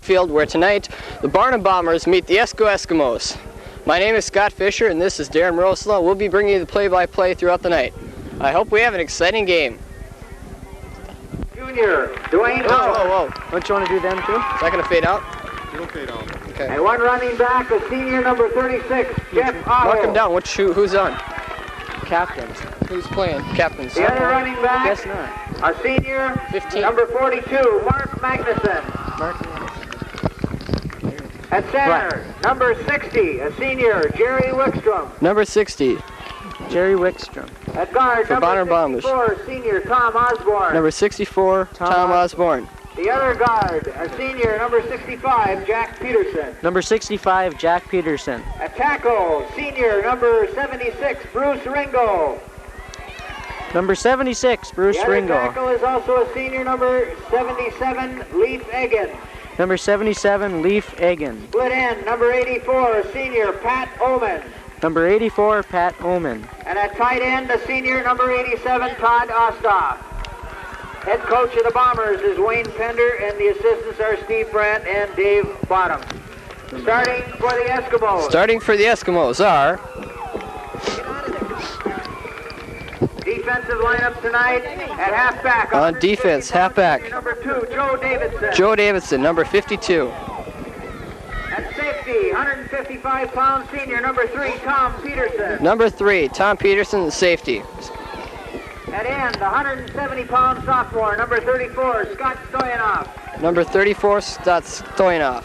field where tonight the Barnum Bombers meet the Esko Eskimos. My name is Scott Fisher and this is Darren Rosla. We'll be bringing you the play-by-play throughout the night. I hope we have an exciting game. Junior, Dwayne. Whoa. Don't you want to do them too? Is that going to fade out? It'll fade out. Okay. And one running back, a senior, number 36, Jeff Otto. Mark him down. Who's on? Captains. Who's playing? Captains. The other running back, Guess not. a senior, 15. number 42, Mark Magnuson. At center, number 60, a senior, Jerry Wickstrom. Number 60. Jerry Wickstrom. At guard, For Barnum number Bombers. 64, senior, Tom Osborne. Number 64, Tom Osborne. The other guard, a senior, number 65, Jack Peterson. Number 65, Jack Peterson. At tackle, senior, number 76, Bruce Ringo. Number 76, Bruce The other Ringo. tackle is also a senior, number 77, Leif Egan. Number 77, Leif Egan. Split end, number 84, a senior, Pat Oman. Number 84, Pat Oman. And at tight end, a senior, number 87, Todd Ostoff. Head coach of the Bombers is Wayne Pender, and the assistants are Steve Brandt and Dave Bottom. Starting for the Eskimos. Starting for the Eskimos are Defensive lineup tonight at halfback. on defense, halfback. Number 2, Joe Davidson. Joe Davidson, number 52. At safety, 155-pound senior, number 3, Tom Peterson. Number 3, Tom Peterson, the safety. At end, 170-pound sophomore, number 34, Scott Stoyanov. Number 34, Scott Stoyanov.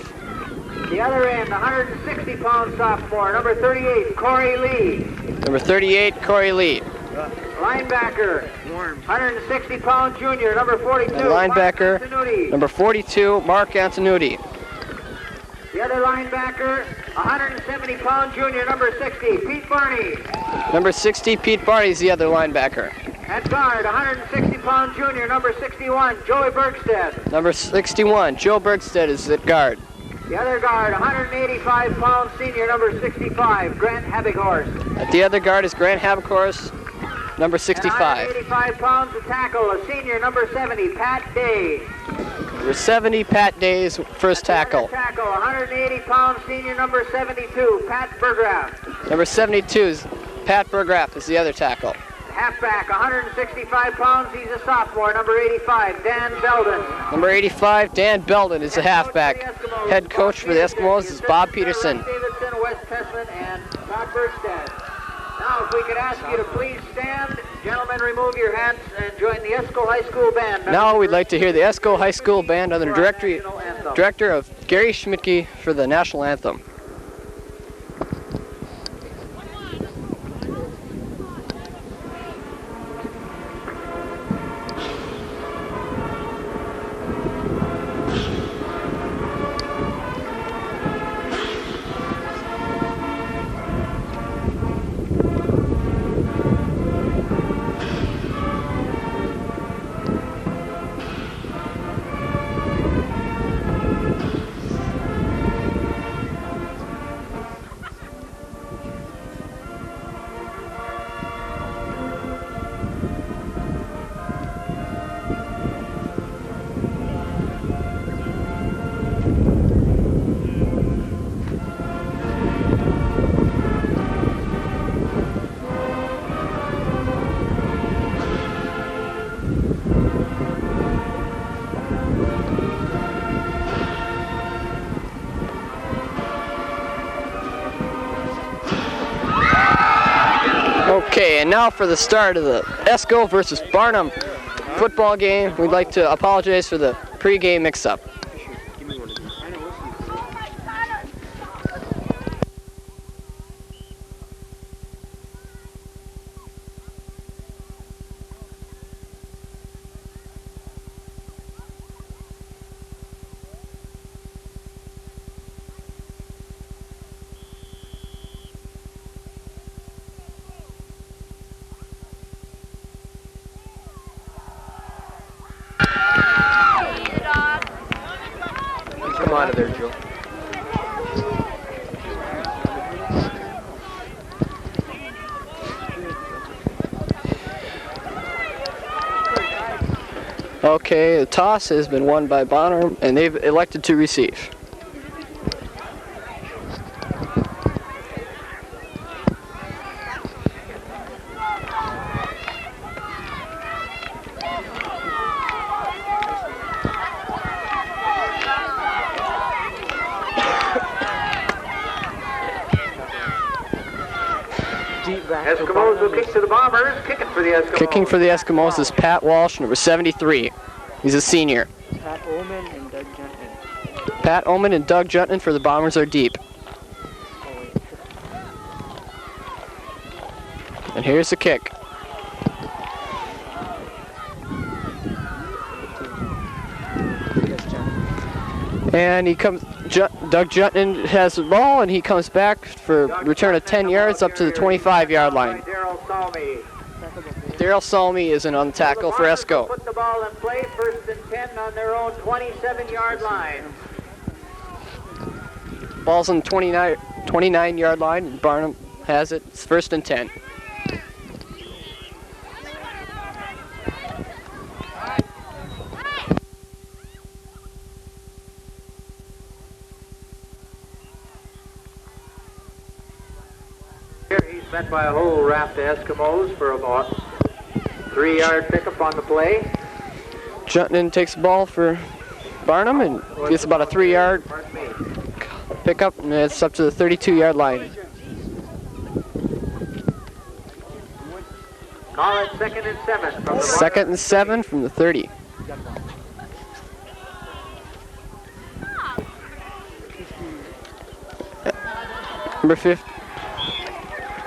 The other end, 160-pound sophomore, number 38, Corey Lee. Number 38, Corey Lee. Linebacker, 160-pound junior, number 42, And linebacker, Mark Antonucci. number 42, Mark Antonucci. The other linebacker, 170-pound junior, number 60, Pete Barney. Number 60, Pete Barney is the other linebacker. At guard, 160-pound junior, number 61, Joey Bergstead. Number 61, Joe Bergstead is at guard. The other guard, 185-pound senior, number 65, Grant Habighorst. At the other guard is Grant Habighorst, number 65. 185 pounds to tackle, a senior, number 70, Pat Day. Number 70, Pat Day's first tackle. Tackle, 180-pound senior, number 72, Pat Bergraff. Number 72 is Pat Bergraff is the other tackle. Halfback, 165 pounds, he's a sophomore, number 85, Dan Belden. Number 85, Dan Belden is the halfback. Head coach for the Eskimos is Bob Peterson. Davidson, Wes Tessman, and Todd Bergstead. Now, if we could ask you to please stand, gentlemen, remove your hats and join the Esko High School Band. Now we'd like to hear the Esko High School Band under the director of Gary Schmidtke for the national anthem. Okay, and now for the start of the Esko versus Barnum football game. We'd like to apologize for the pre-game mix-up. Come on there, Joe. Okay, the toss has been won by Barnum, and they've elected to receive. Eskimos will kick to the Bombers. Kicking for the Eskimos. Kicking for the Eskimos is Pat Walsh, number 73. He's a senior. Pat Ullman and Doug Juntman. Pat Ullman and Doug Juntman for the Bombers are deep. And here's the kick. And he comes. Doug Juntman has the ball, and he comes back for return of 10 yards up to the 25-yard line. Daryl Salmi is in on the tackle for Esko. Put the ball in play, 1st and 10 on their own 27-yard line. Ball's on the 29-yard line, and Barnum has it. It's 1st and 10. He's met by a whole raft of Eskimos for about 3-yard pickup on the play. Juntman takes the ball for Barnum and gets about a 3-yard pickup, and it's up to the 32-yard line. Call it 2nd and 7 from the 2nd and 7 from the 30. Number 50.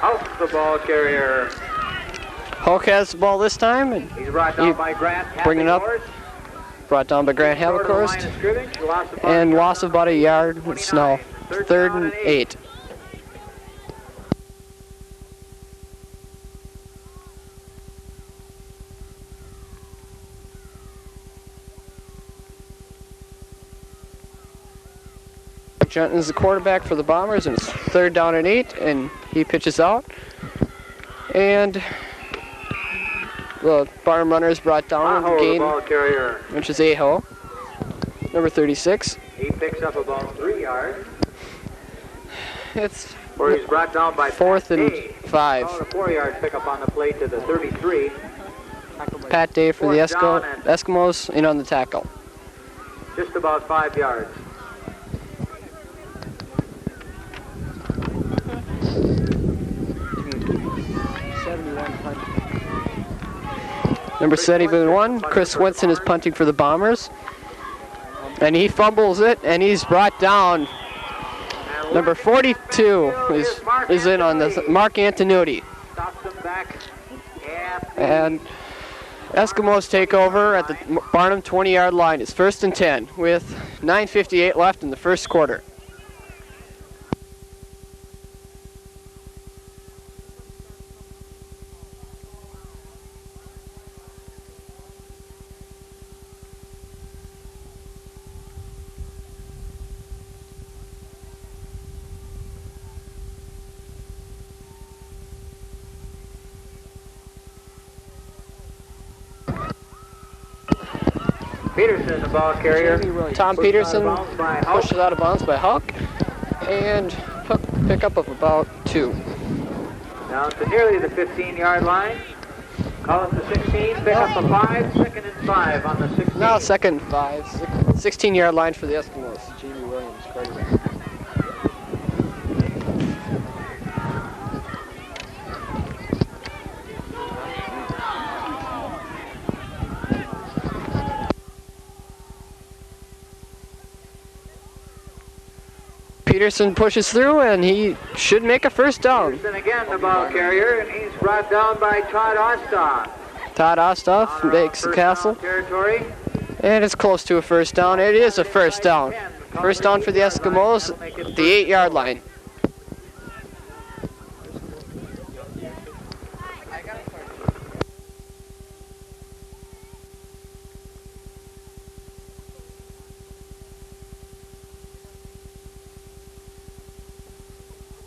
Out the ball carrier. Hulk has the ball this time, and He's brought down by Grant. bring it up. Brought down by Grant Havikhorst, and loss of about a yard. It's now 3rd and 8. Juntman's the quarterback for the Bombers, and it's 3rd down and 8, and he pitches out. And the Barnum runner is brought down and gain, which is Aho, number 36. He picks up about 3 yards. It's Where he's brought down by 4th and Day. 5. Oh, the 4-yard pickup on the play to the 33. Pat Day for the 4th down and Eskimos in on the tackle. just about 5 yards. Number 71, Chris Winston is punting for the Bombers. And he fumbles it, and he's brought down. Number 42 is in on this, Mark Antonucci. Stops him back. And Eskimos take over at the Barnum 20-yard line. It's 1st and 10 with 9:58 left in the first quarter. Peterson, the ball carrier. Tom Peterson pushed it out of bounds by Huck, and pick up of about 2. Down to nearly the 15-yard line. Call it the 16, pick up a 5, 2nd and 5 on the 16. Now 2nd and 5, 16-yard line for the Eskimos. Jamie Williams, quarterback. Peterson pushes through, and he should make a 1st down. Peterson again, the ball carrier, and he's brought down by Todd Ostoff. Todd Ostoff makes the castle, territory. and it's close to a 1st down. It is a 1st down. 1st down for the Eskimos, the 8-yard line.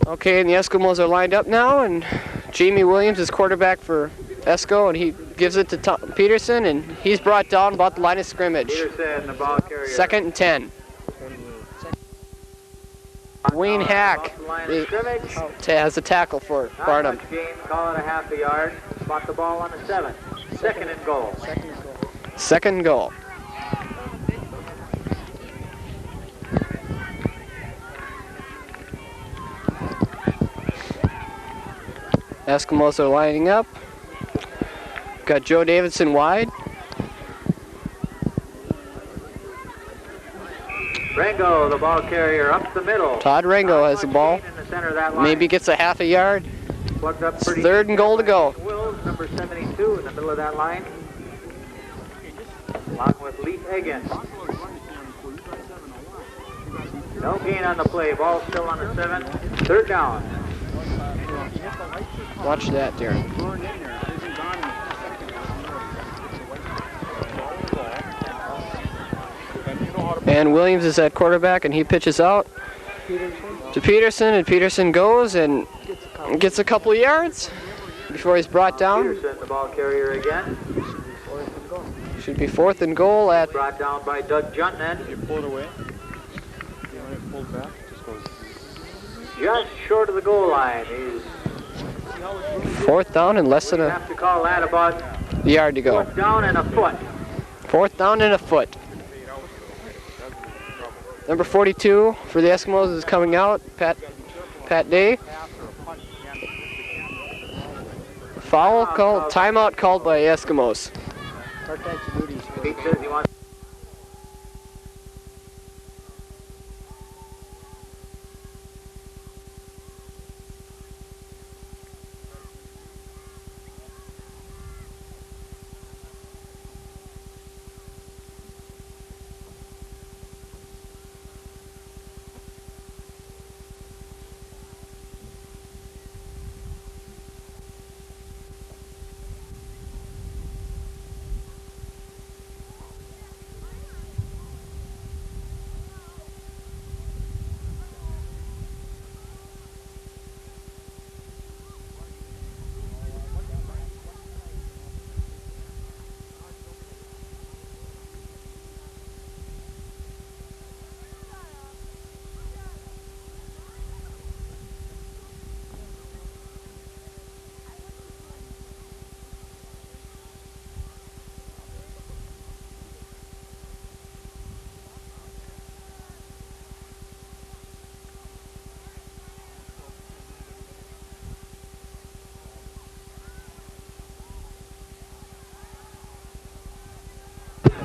Okay, and the Eskimos are lined up now, and Jamie Williams is quarterback for Esko, and he gives it to Peterson, and he's brought down about the line of scrimmage. Peterson, the ball carrier. 2nd and 10. Wayne Hack Off the line of scrimmage. has a tackle for Not Barnum. much gain, call it a half a yard. Spot the ball on the 7. 2nd and goal. 2nd and goal. Eskimos are lining up. Got Joe Davidson wide. Rango, the ball carrier, up the middle. Todd Rango has the ball. In the center of that line. Maybe gets a half a yard. Plugged up It's pretty 3rd and goal to go. Wills, number 72, in the middle of that line. Along with Leaf Egan. No gain on the play. Ball still on the 7. 3rd down. Watch that, Darren. And Williams is at quarterback, and he pitches out to Peterson, and Peterson goes and gets a couple yards before he's brought down. Peterson, the ball carrier again. Should be 4th and goal at Brought down by Doug Juntman. You pull it away. You want it pulled back? Just goes. Just short of the goal line. He's 4th down and less than we a have to call that about yard to go. 4th down and a foot. 4th down and a foot. Number 42 for the Eskimos is coming out, Pat Day. Foul called, timeout called by Eskimos. Pete says he wants.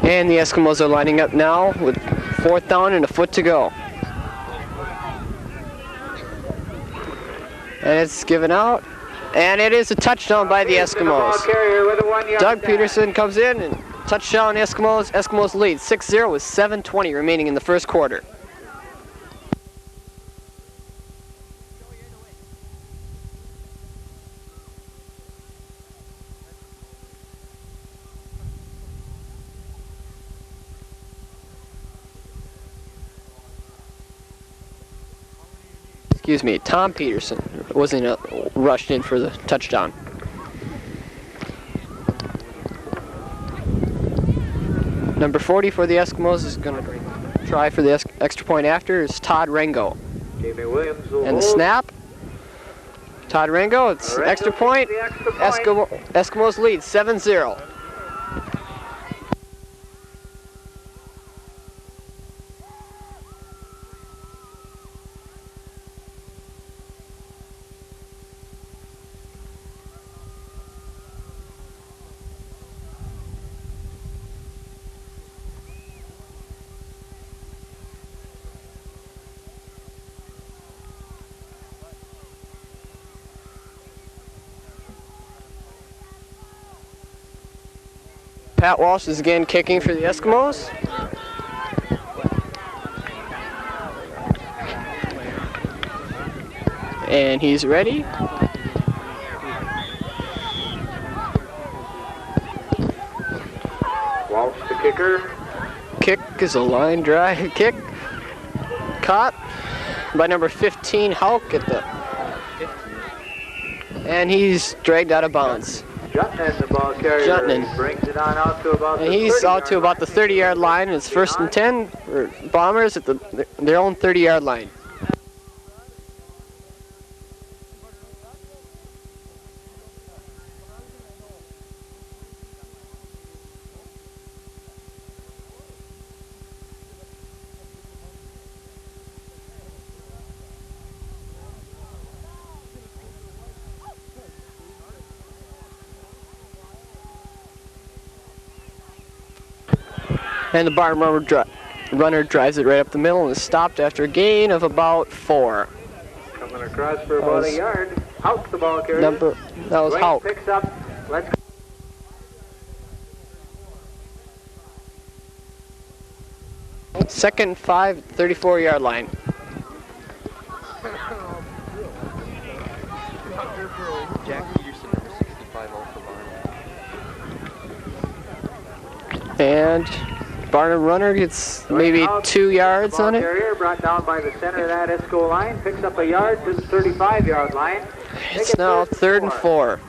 And the Eskimos are lining up now with 4th down and a foot to go. And it's given out. And it is a touchdown by the Eskimos. Doug Peterson comes in and touchdown Eskimos. Eskimos lead 6-0 with 7:20 remaining in the first quarter. Excuse me, Tom Peterson wasn't rushed in for the touchdown. Number 40 for the Eskimos is going to try for the extra point after is Todd Rango. And the snap. Todd Rango, it's extra point. Eskimos lead 7-0. Pat Walsh is again kicking for the Eskimos. And he's ready. Walsh, the kicker. Kick is a line drive kick. Caught by number 15, Hauk at the... And he's dragged out of bounds. Jutman, the ball carrier. Jutman. Brings it on out to about And the he's 30 out to about the 30-yard line. It's 1st and 10 for Bombers at their own 30-yard line. And the Barnum runner drives it right up the middle and is stopped after a gain of about 4. Coming across for about a yard. Out the ball carrier. That was Wayne Hout. picks up. Let's go. Second and 5, 34-yard line. Jack Peterson, number 65, all for Barnum. And Barnum runner gets maybe 2 yards on it. Carrier brought down by the center of that Esko line. Picks up a yard to the 35-yard line. It's now 3rd and 4.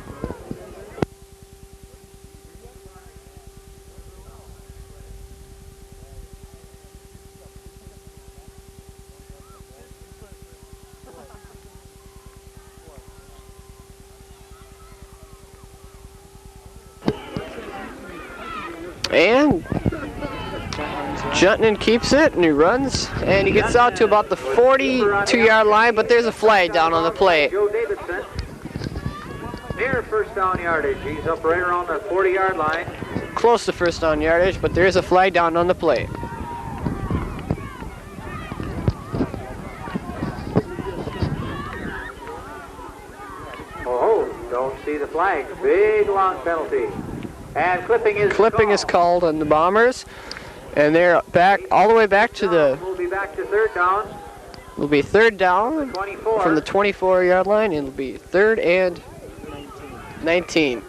And Jutman keeps it, and he runs, and he gets out to about the 42-yard line, but there's a flag down on the play. Joe Davidson, near first down yardage. He's up right around the 40-yard line. Close to first down yardage, but there is a flag down on the play. Oh, don't see the flag. Big long penalty. And clipping is called on the Bombers, and they're back all the way back to the. We'll be back to third down. Will be 3rd down 24. from the 24-yard line, and it'll be 3rd and 19.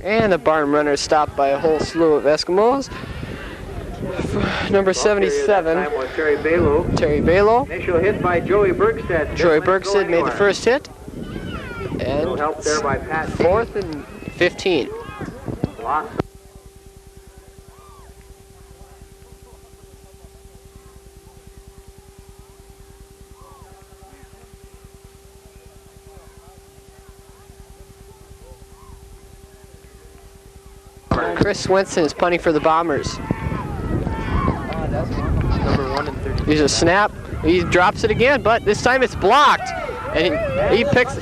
And the Barnum runner is stopped by a whole slew of Eskimos. Number 77, Terry Balo. Terry Balo. Initial hit by Joey Bergstead. Joey Bergstead made the first hit. And No help there by Pat. 4th and 15. Lost. Chris Swenson is punting for the Bombers. Number 1 and 30. Here's a snap. He drops it again, but this time it's blocked. And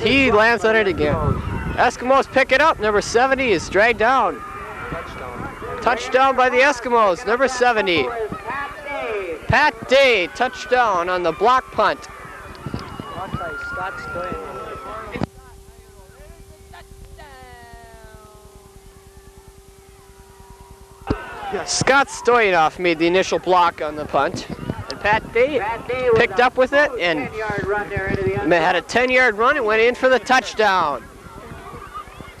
he lands on it again. Eskimos pick it up. Number 70 is dragged down. Touchdown by the Eskimos. Number 70. Pat Day, touchdown on the block punt. Scott Stoyanov made the initial block on the punt. And Pat Day picked up with it and had a 10-yard run and went in for the touchdown.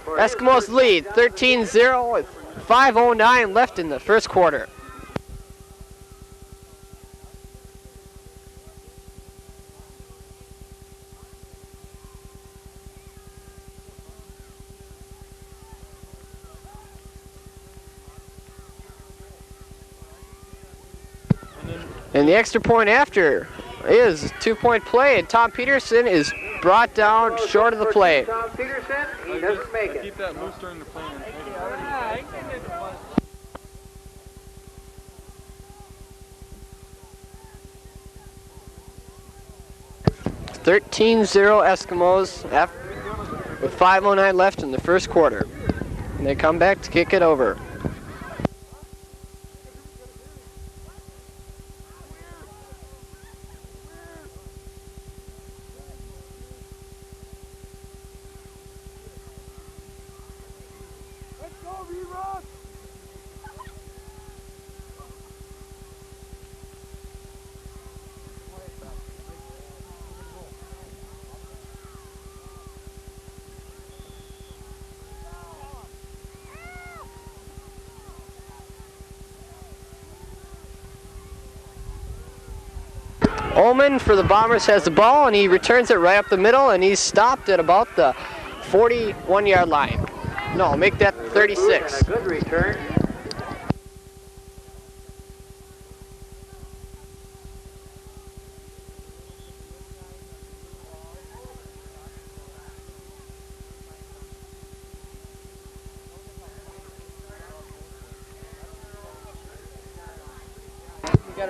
Eskimos lead 13-0 with 5:09 left in the first quarter. And the extra point after is a 2-point play, and Tom Peterson is brought down short of the play. Tom Peterson, he doesn't make it. Keep that loose during the play. 13-0 Eskimos with 5:09 left in the first quarter. And they come back to kick it over. Ullman for the Bombers has the ball, and he returns it right up the middle, and he's stopped at about the 41-yard line. No, make that 36. And a good return.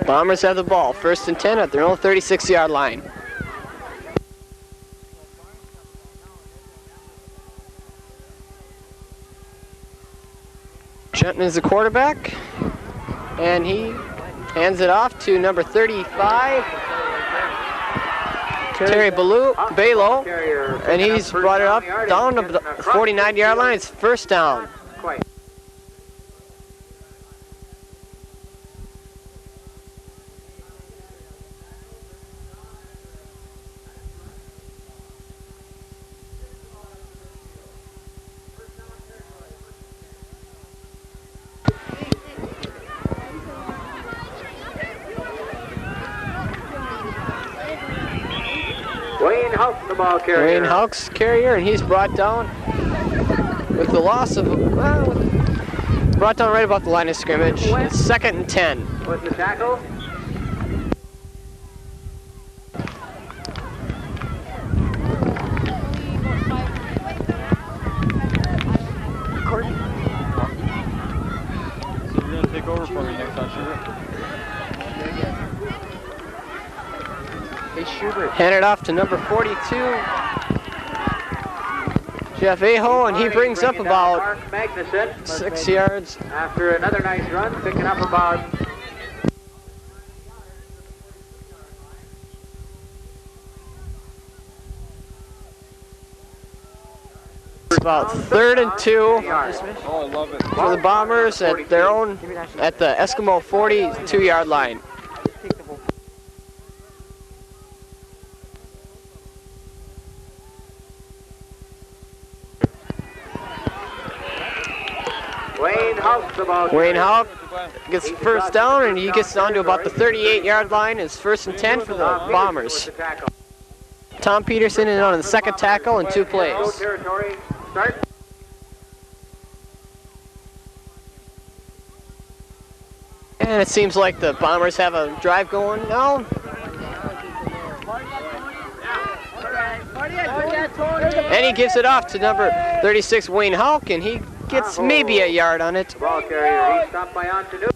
Bombers have the ball, 1st and 10 at their own 36-yard line. Shenton is the quarterback, and he hands it off to number 35, Terry Balo, and he's brought it up down to the 49-yard line. It's 1st down. Wayne Houck, the ball carrier. Wayne Houck's carrier, and he's brought down with the loss of, brought down right about the line of scrimmage. It's 2nd and 10. With the tackle. So you're gonna take over for me next time, Schubert? Hey, Schubert. Handed off to number 42, Jeff Aho, and he brings up about Mark Magnuson. 6 yards. After another nice run, picking up about It's about 3rd and 2 Oh, I love it. for the Bombers at their own, at the Eskimo 42-yard line. Wayne Houck, the ball carrier. Wayne Houck gets 1st down, and he gets down to about the 38-yard line. It's 1st and 10 for the Bombers. Tom Peterson in on the 2nd tackle and 2 plays. Territory. Start. And it seems like the Bombers have a drive going now. And he gives it off to number 36, Wayne Houck, and he gets maybe a yard on it. Ball carrier. He's stopped by Antonu.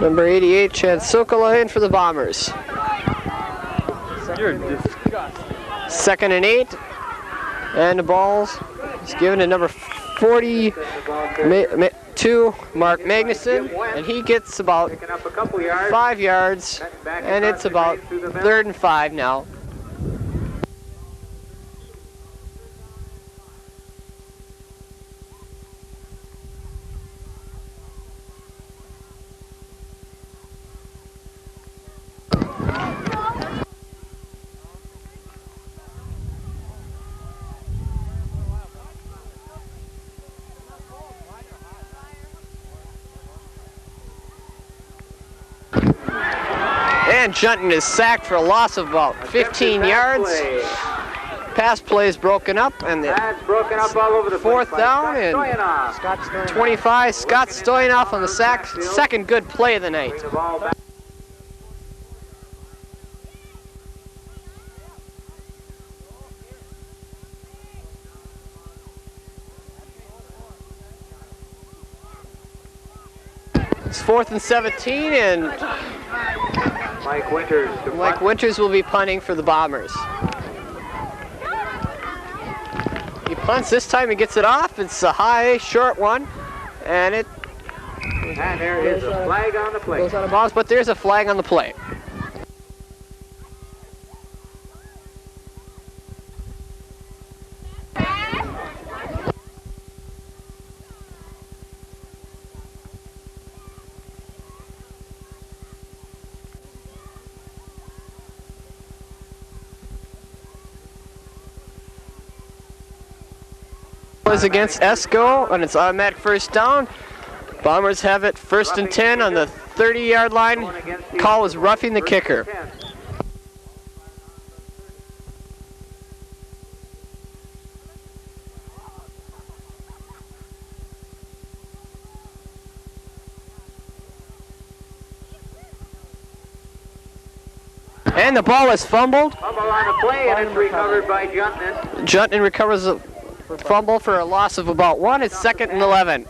Number 88, Chad Sokola in for the Bombers. You're disgusting. 2nd and 8. And the ball's is given to number 42, Mark Magnuson. And he gets about Picking up a couple yards. 5 yards. Back And across it's the about green through the middle. 3rd and 5 now. And Junton is sacked for a loss of about 15 yards. Pass play is broken up, and the That's broken up all over the Fourth place. down and Scott Stoyanoff. 25, Scott Stoyanoff on the sack. 2nd good play of the night. Bring the ball back. It's 4th and 17, and Mike Winters. to Mike punt. Winters will be punting for the Bombers. He punts this time and gets it off. It's a high, short one, and it And And there is a flag on the plate. Goes out of bounds, but there's a flag on the play. Is against Esko, and it's automatic first down. Bombers have it 1st and 10 on the 30-yard line. Call was roughing the kicker. And the ball is fumbled. Fumble on the play, and it's recovered by Juntman. Juntman recovers a fumble for a loss of about 1. It's 2nd and 11.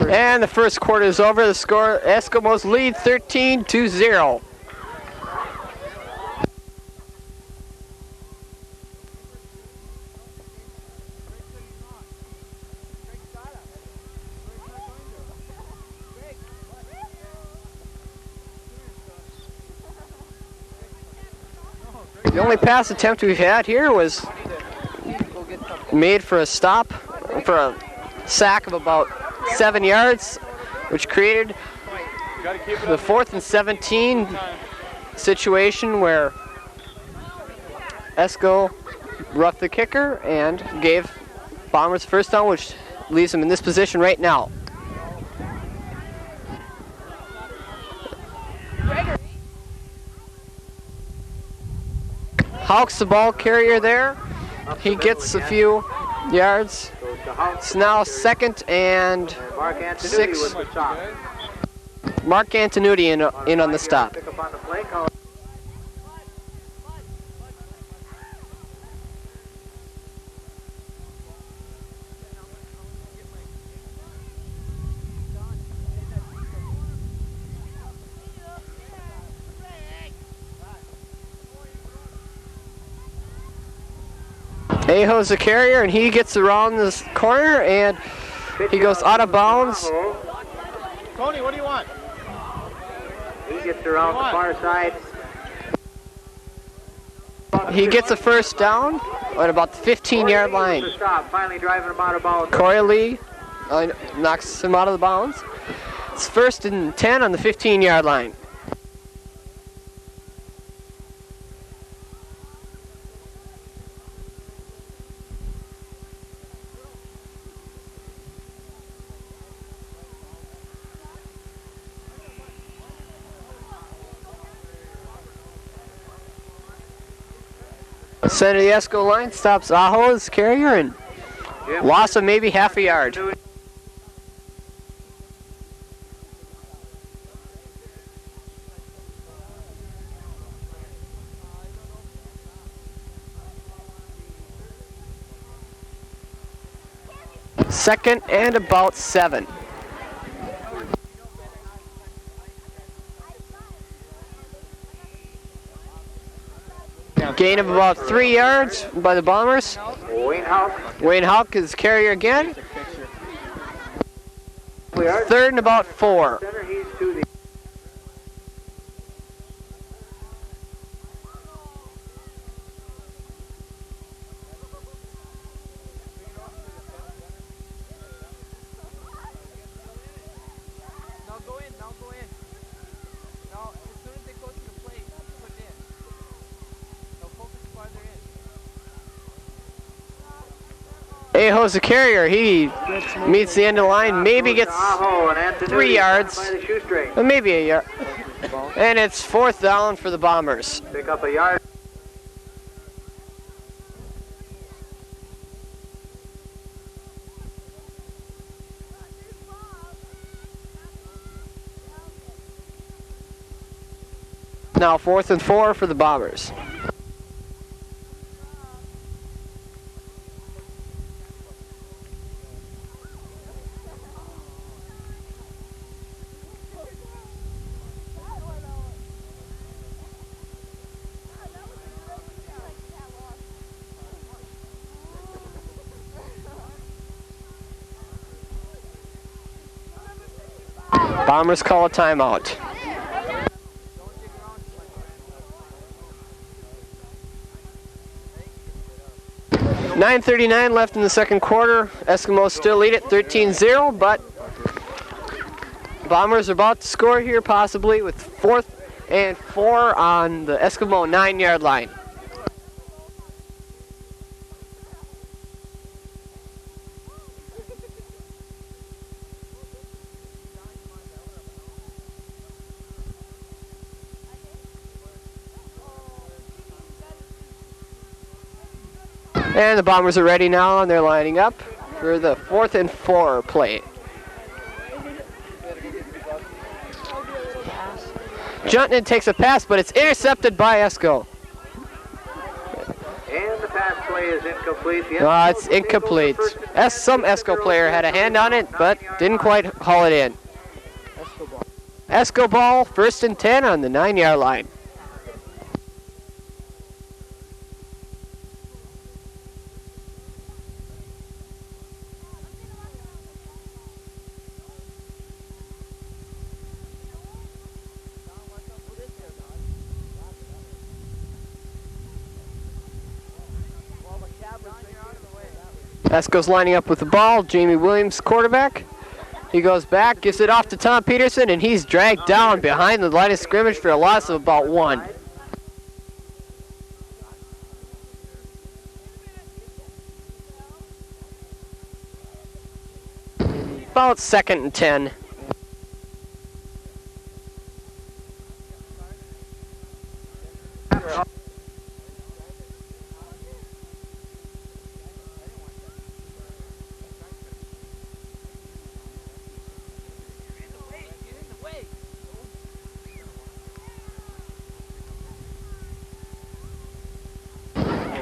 And the first quarter is over. The score, Eskimos lead 13-0. The only pass attempt we've had here was made for a stop, for a sack of about 7 yards, which created the 4th and 17 situation where Esko roughed the kicker and gave Bombers first down, which leaves them in this position right now. Hawks the ball carrier there. He gets a few yards. It's now 2nd and 6. Mark Antonucci in on the stop. Aho's the carrier, and he gets around this corner, and he goes out of bounds. Tony, what do you want? He gets around the far side. He gets a first down at about the 15-yard line. Finally driving him out of bounds. Corey Lee knocks him out of the bounds. It's 1st and 10 on the 15-yard line. Center of the Esko line stops Aho's carrier and loss of maybe half a yard. Second and about 7. Gain of about 3 yards by the Bombers. Wayne Houck is carrier again. 3rd and about 4. Aho's the carrier. He meets the end of the line, maybe gets 3 yards, but maybe a yard. And it's 4th down for the Bombers. Pick up a yard. Now 4th and 4 for the Bombers. Bombers call a timeout. .9:39 left in the second quarter. Eskimos still lead it 13-0, but Bombers are about to score here, possibly with 4th and 4 on the Eskimo 9-yard line. And the Bombers are ready now, and they're lining up for the 4th and 4 play. Juntman takes a pass, but it's intercepted by Esko. And the pass play is incomplete. It's incomplete. Some Esko player had a hand on it, but didn't quite haul it in. Esko ball, 1st and 10 on the 9-yard line. Esko's lining up with the ball. Jamie Williams, quarterback. He goes back, gives it off to Tom Peterson, and he's dragged down behind the line of scrimmage for a loss of about 1. About 2nd and 10.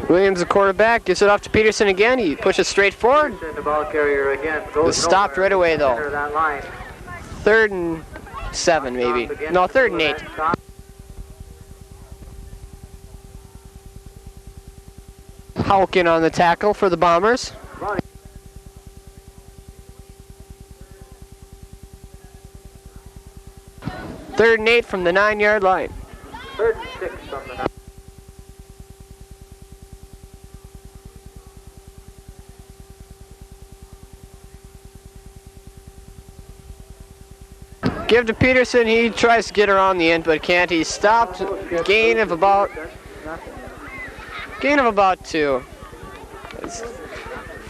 Williams, the quarterback, gives it off to Peterson again. He pushes straight forward. The ball carrier again Was stopped right away, though. 3rd and 7, maybe. No, 3rd and 8. Hauken on the tackle for the Bombers. Third and 8 from the 9-yard line. 3rd and 6 from the 9. Give to Peterson. He tries to get around the end, but can't. He's stopped. Gain of about 2. It's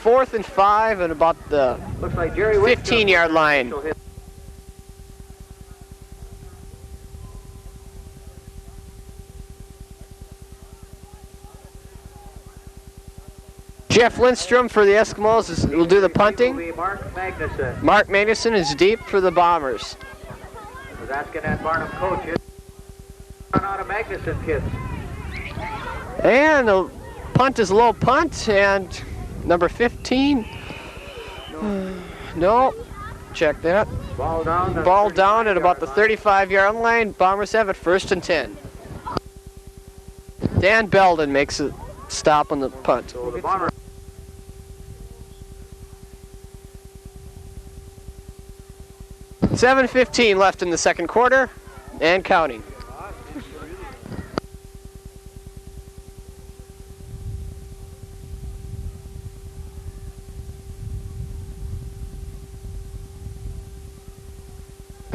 4th and 5 and about the 15-yard line. Jeff Lindstrom for the Eskimos will do the punting. Mark Magnuson is deep for the Bombers. I was asking that Barnum coach, run out of Magnuson kids. And the punt is a low punt, and number 15. No, check that. Ball down at about the 35-yard line. Bombers have it 1st and 10. Dan Belden makes a stop on the punt. So the Bombers. $7:15 left in the second quarter, and counting.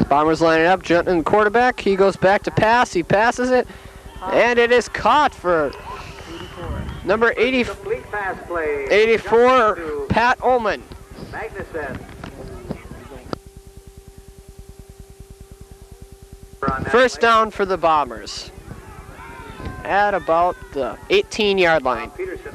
Bombers lining up, Juntman quarterback. He goes back to pass. He passes it, and it is caught for number 84, Pat Ullman. Magnuson. First down for the Bombers at about the 18-yard line. Peterson.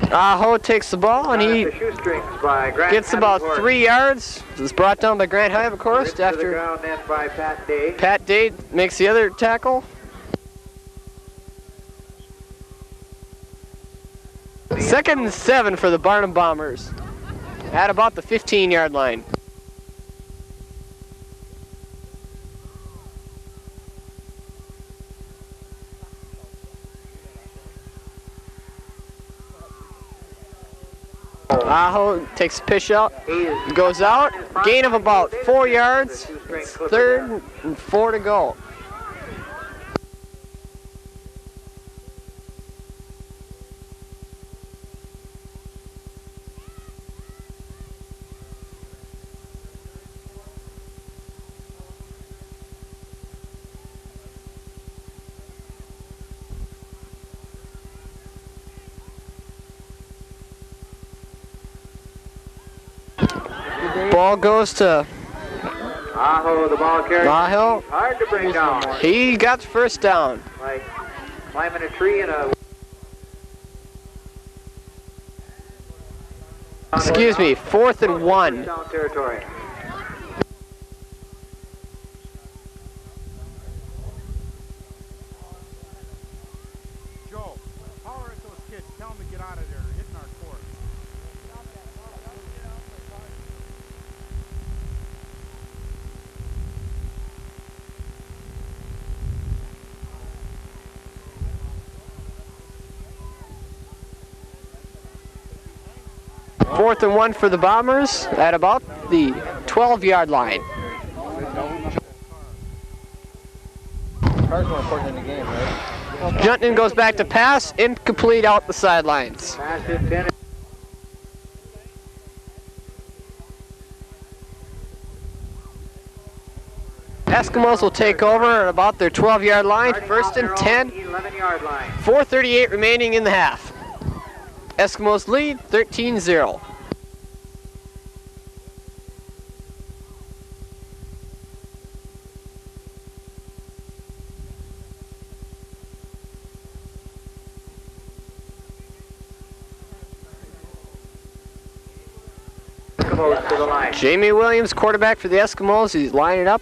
Aho takes the ball and he gets about 3 yards. It's brought down by Grant Hive, of course, after Pat Day makes the other tackle. 2nd and 7 for the Barnum Bombers at about the 15-yard line. Aho takes a pitch out, goes out, gain of about 4 yards. It's 3rd and 4 to go. Ball goes to Aho, the ball carrier. Aho. Hard to bring down. He got the first down. Like climbing a tree in a... Excuse me, 4th and 1. Down territory. Joe, holler at those kids. Tell them to get out of there. They're hitting our court. Fourth and 1 for the Bombers at about the 12-yard line. Car's more important in the game, right? Junton goes back to pass, incomplete out the sidelines. Pass intended. Eskimos will take over at about their 12-yard line, 1st and 10, 11-yard line. 4:38 remaining in the half. Eskimos lead 13-0. Eskimos to the line. Jamie Williams, quarterback for the Eskimos, he's lining up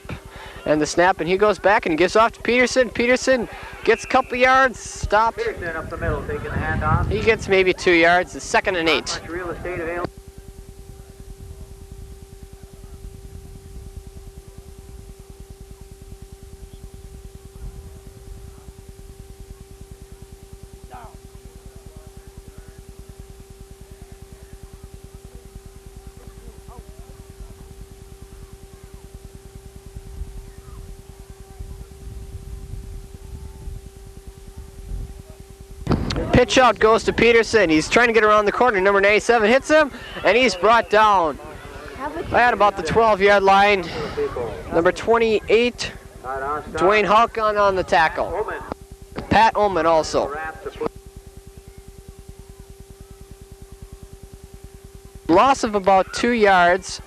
and the snap, and he goes back and he gives off to Peterson. Peterson gets a couple yards, stopped. Peterson up the middle, taking the handoff. He gets maybe 2 yards. It's 2nd and 8. Much real estate available. Pitch out goes to Peterson. He's trying to get around the corner. Number 97 hits him, and he's brought down at about the 12-yard line. Number 28, Dwayne Halcon on the tackle. Pat Ullman also. Loss of about 2 yards.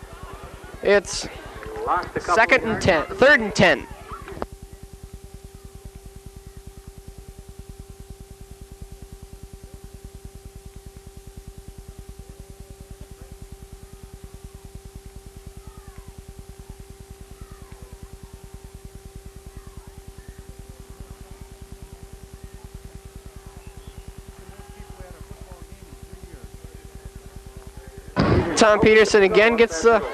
It's 2nd and 10, 3rd and 10. Tom Peterson again gets the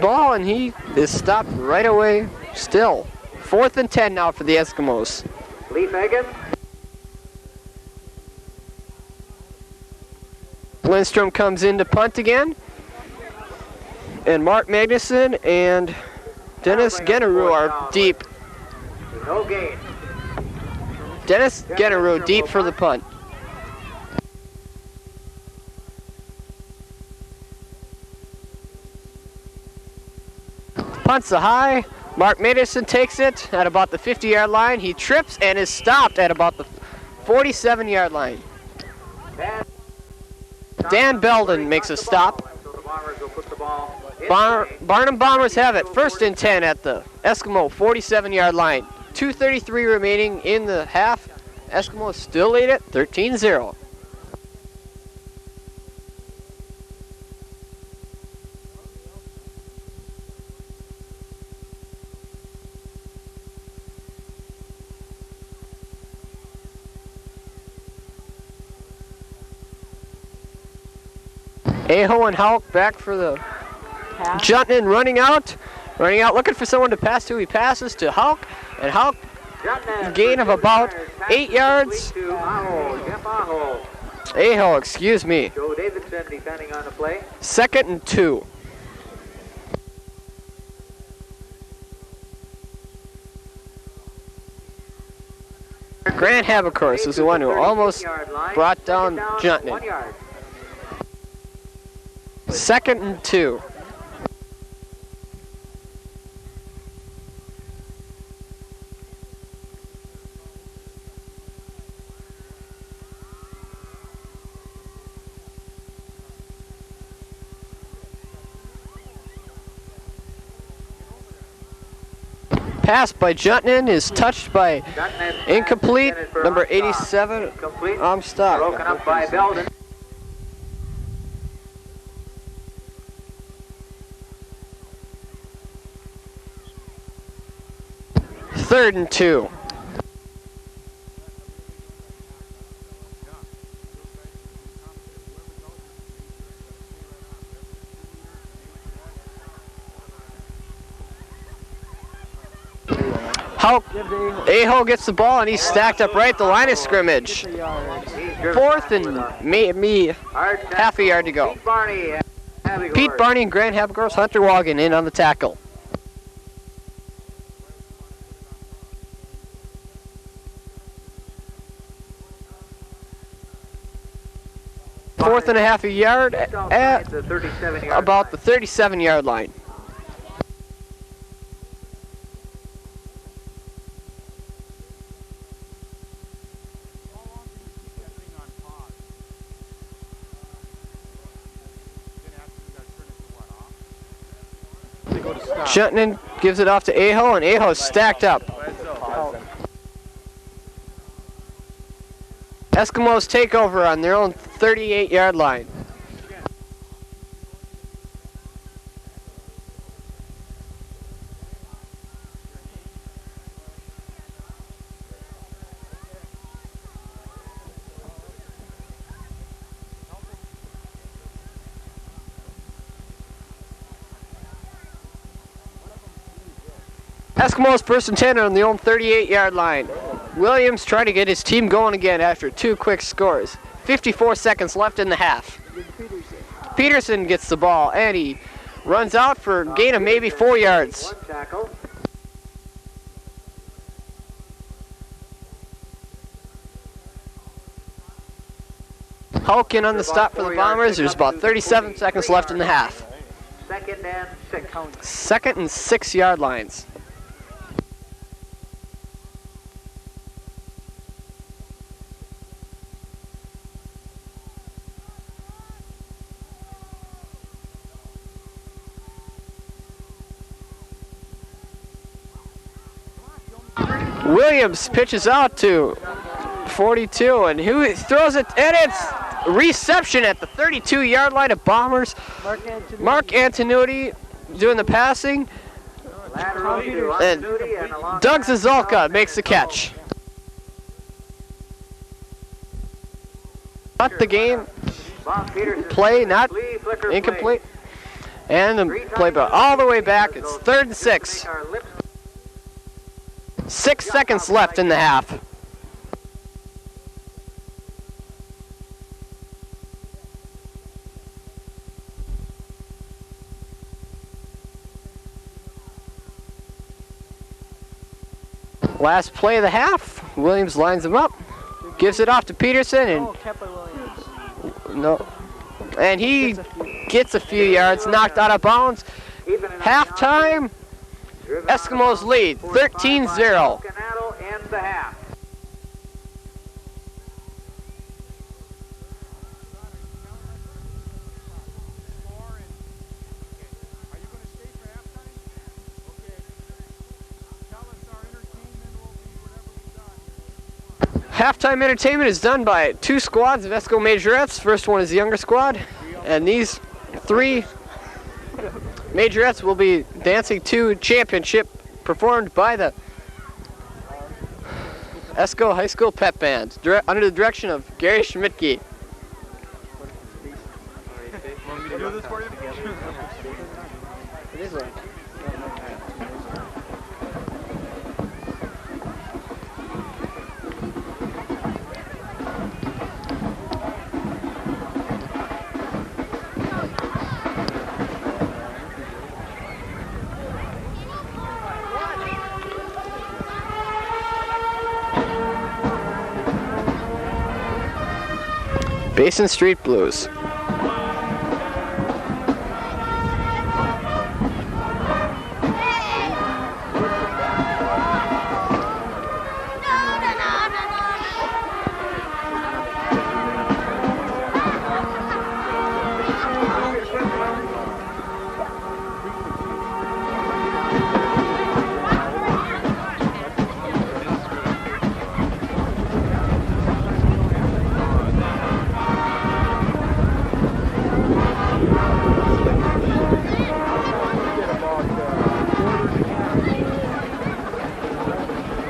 ball, and he is stopped right away still. 4th and 10 now for the Eskimos. Leaf Egan. Lindstrom comes in to punt again. And Mark Magnuson and Dennis Gennaru are deep. No gain. Dennis Gennaru deep for the punt. Punts the high. Mark Magnuson takes it at about the 50-yard line. He trips and is stopped at about the 47-yard line. Dan Belden makes a stop. So the Bombers will put the ball in. Barnum Bombers have it. 1st and 10 at the Eskimo 47-yard line. 2:33 remaining in the half. Eskimos still lead it 13-0. Aho and Houck back for the Jutton running out, looking for someone to pass to. He passes to Houck, and Houck gain of about 8 yards. Aho, excuse me. Joe Davidson defending on the play. 2nd and 2. Grant Habercourse is the one who almost brought down Juntman. 1 yard. 2nd and 2. Pass by Juntman is touched by incomplete. Number 87. Incomplete. I'm stuck. Broken up by Belden. Third and 2. Aho gets the ball and he's stacked up right at the line of scrimmage. 4th and half a yard to go. Pete Barney and Grant Habercourse, Hunter Wagon in on the tackle. Fourth and a half a yard at about the 37-yard line. Juntman gives it off to Aho, and Aho's stacked up. Eskimos take over on their own 38-yard line. Eskimos first and 10 on the own 38-yard line. Williams trying to get his team going again after 2 quick scores. 54 seconds left in the half. Peterson gets the ball and he runs out for a gain of maybe 4 yards. Hulkin on the stop for the Bombers. There's about 37 seconds left in the half. 2nd and 6. 2nd and 6-yard lines. Williams pitches out to 42, and who throws it, and it's reception at the 32-yard line of Bombers. Mark Antonucci doing the passing, and Doug Zazulka makes the catch. Not the game, play not incomplete, and the play ball all the way back. It's 3rd and 6. 6 seconds left in the half. Last play of the half. Williams lines him up, gives it off to Peterson, and he gets a few yards, knocked out of bounds. Halftime. Eskimos lead 13-0. Halftime entertainment is done by 2 squads of Esko Majorettes. First one is the younger squad, and these 3 Majorettes will be dancing to Championship performed by the Esko High School Pep Band under the direction of Gary Schmidtke. Basin Street Blues.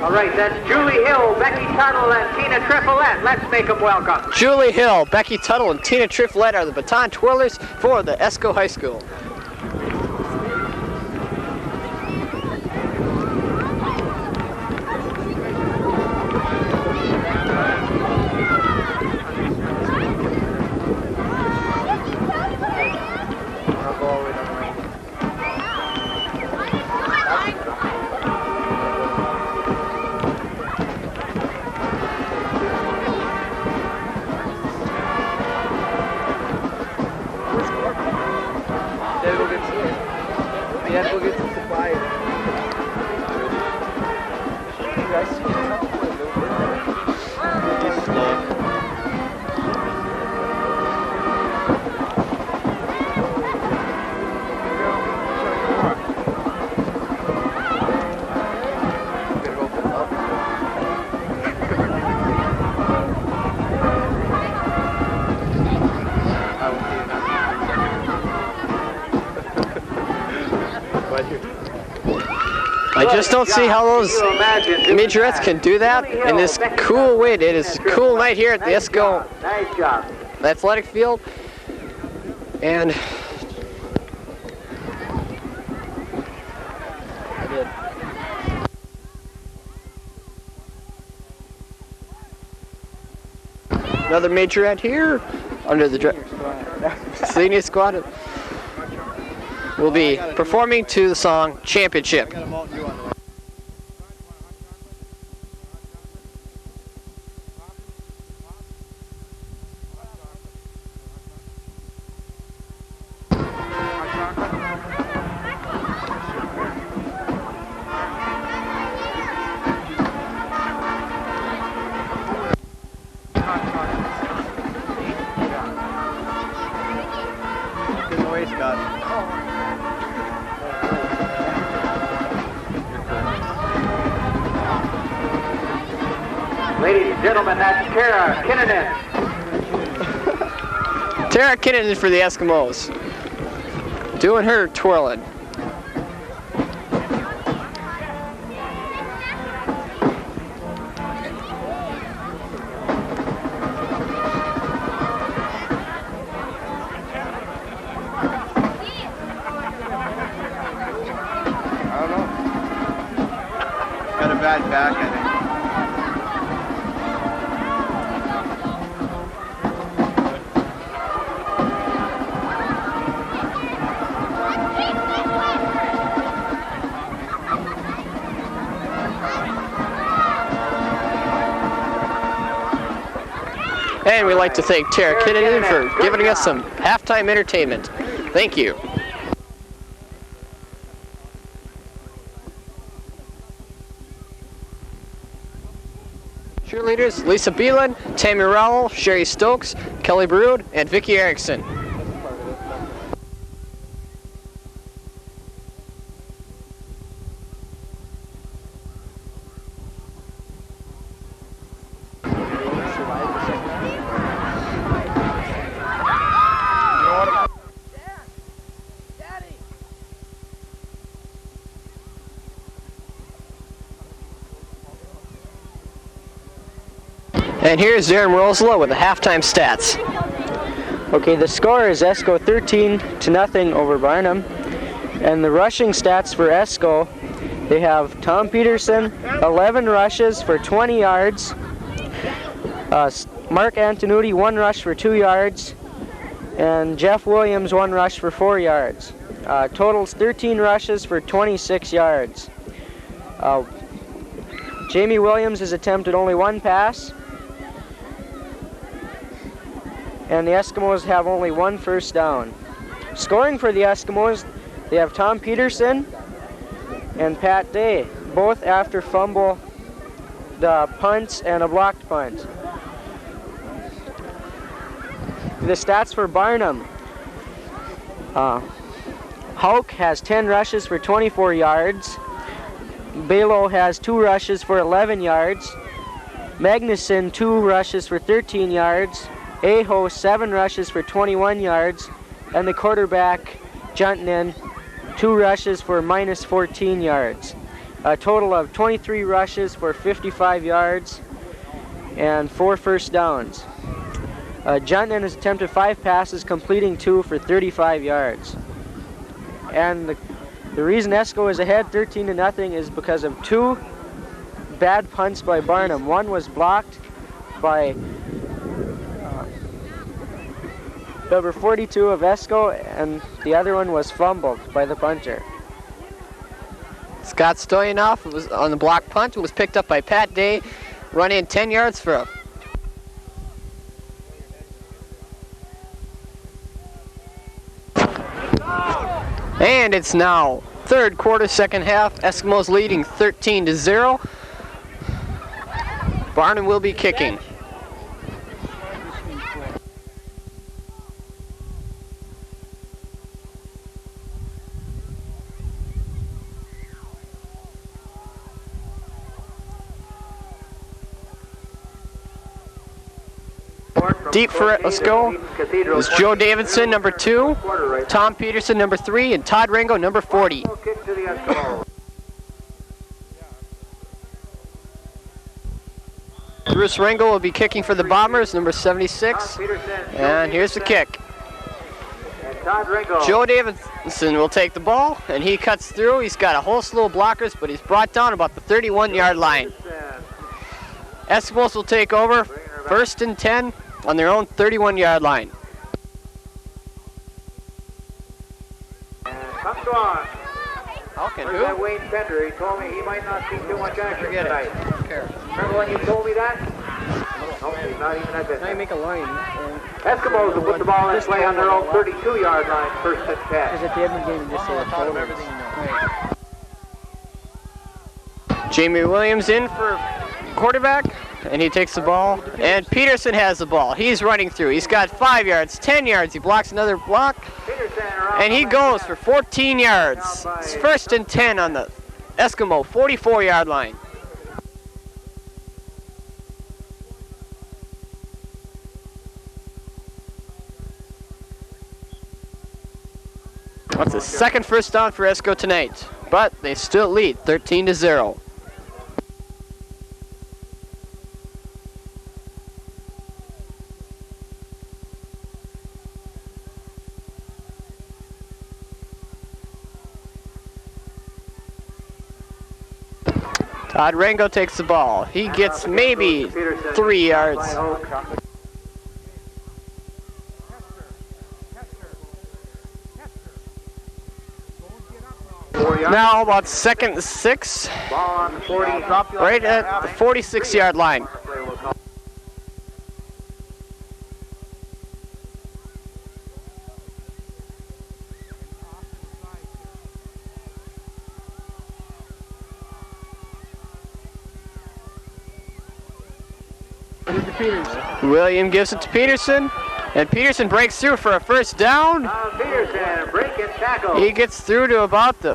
All right, that's Julie Hill, Becky Tuttle, and Tina Trifolette. Let's make them welcome. Julie Hill, Becky Tuttle, and Tina Trifolette are the baton twirlers for the Esko High School. I just don't see how those majorettes can do that in this cool wind. It is a cool night here at the Esko Athletic Field. And another majorette here under the senior squad will be performing to the song Championship. Ladies and gentlemen, that's Tara Kinnunen. Tara Kinnunen for the Eskimos. Doing her twirling. I don't know. Got a bad back, I think. And we'd like to thank Tara Kinnunen for giving us some halftime entertainment. Thank you. Cheerleaders, Lisa Beelan, Tammy Rowell, Sherry Stokes, Kelly Brood, and Vicki Erickson. And here's Darren Rosela with the halftime stats. Okay, the score is Esko 13-0 over Barnum. And the rushing stats for Esko, they have Tom Peterson, 11 rushes for 20 yards. Mark Antonucci, 1 rush for 2 yards. And Jeff Williams, 1 rush for 4 yards. Totals 13 rushes for 26 yards. Jamie Williams has attempted only 1 pass. and the Eskimos have only one first down. Scoring for the Eskimos, they have Tom Peterson and Pat Day, both after fumble, the punts, and a blocked punt. The stats for Barnum. Hauk has 10 rushes for 24 yards. Belo has 2 rushes for 11 yards. Magnuson 2 rushes for 13 yards. Aho 7 rushes for 21 yards. And the quarterback, Juntanen, 2 rushes for minus 14 yards. A total of 23 rushes for 55 yards and 4 first downs. Juntanen has attempted 5 passes, completing 2 for 35 yards. And the reason Esko is ahead 13-0 is because of 2 bad punts by Barnum. One was blocked by number 42 of Esko, and the other one was fumbled by the punter. Scott Stoyanov was on the block punt and was picked up by Pat Day, running 10 yards for a and it's now third quarter, second half. Eskimos leading 13-0. Barnum will be kicking. Deep for Esko is Joe Davidson, number 2, Tom Peterson, number 3, and Todd Ringo, number 40. Bruce Ringo will be kicking for the Bombers, number 76, and here's the kick. Joe Davidson will take the ball, and he cuts through. He's got a whole slew of blockers, but he's brought down about the 31-yard line. Eskimos will take over, 1st and 10 on their own 31-yard line. Comes on. Falcon, Where's that Wayne Pender? He told me he might not see too much action Forget tonight. it. I don't care. Remember when you told me that? No, he's not even at Now you this. make a line. Eskimos will put the ball in play on their own 32-yard line, 1st and 10. Because at the end of the game, you just say the total. Right. Jamie Williams in for quarterback, and he takes the ball. And Peterson has the ball. He's running through. He's got 5 yards, 10 yards. He blocks another block, and he goes for 14 yards. It's 1st and 10 on the Eskimo 44-yard line. That's the second first down for Esko tonight, but they still lead 13-0. Todd Rango takes the ball. He gets maybe 3 yards. Now about 2nd and 6, right at the 46-yard line. William gives it to Peterson, and Peterson breaks through for a first down. Peterson, break and tackle. He gets through to about the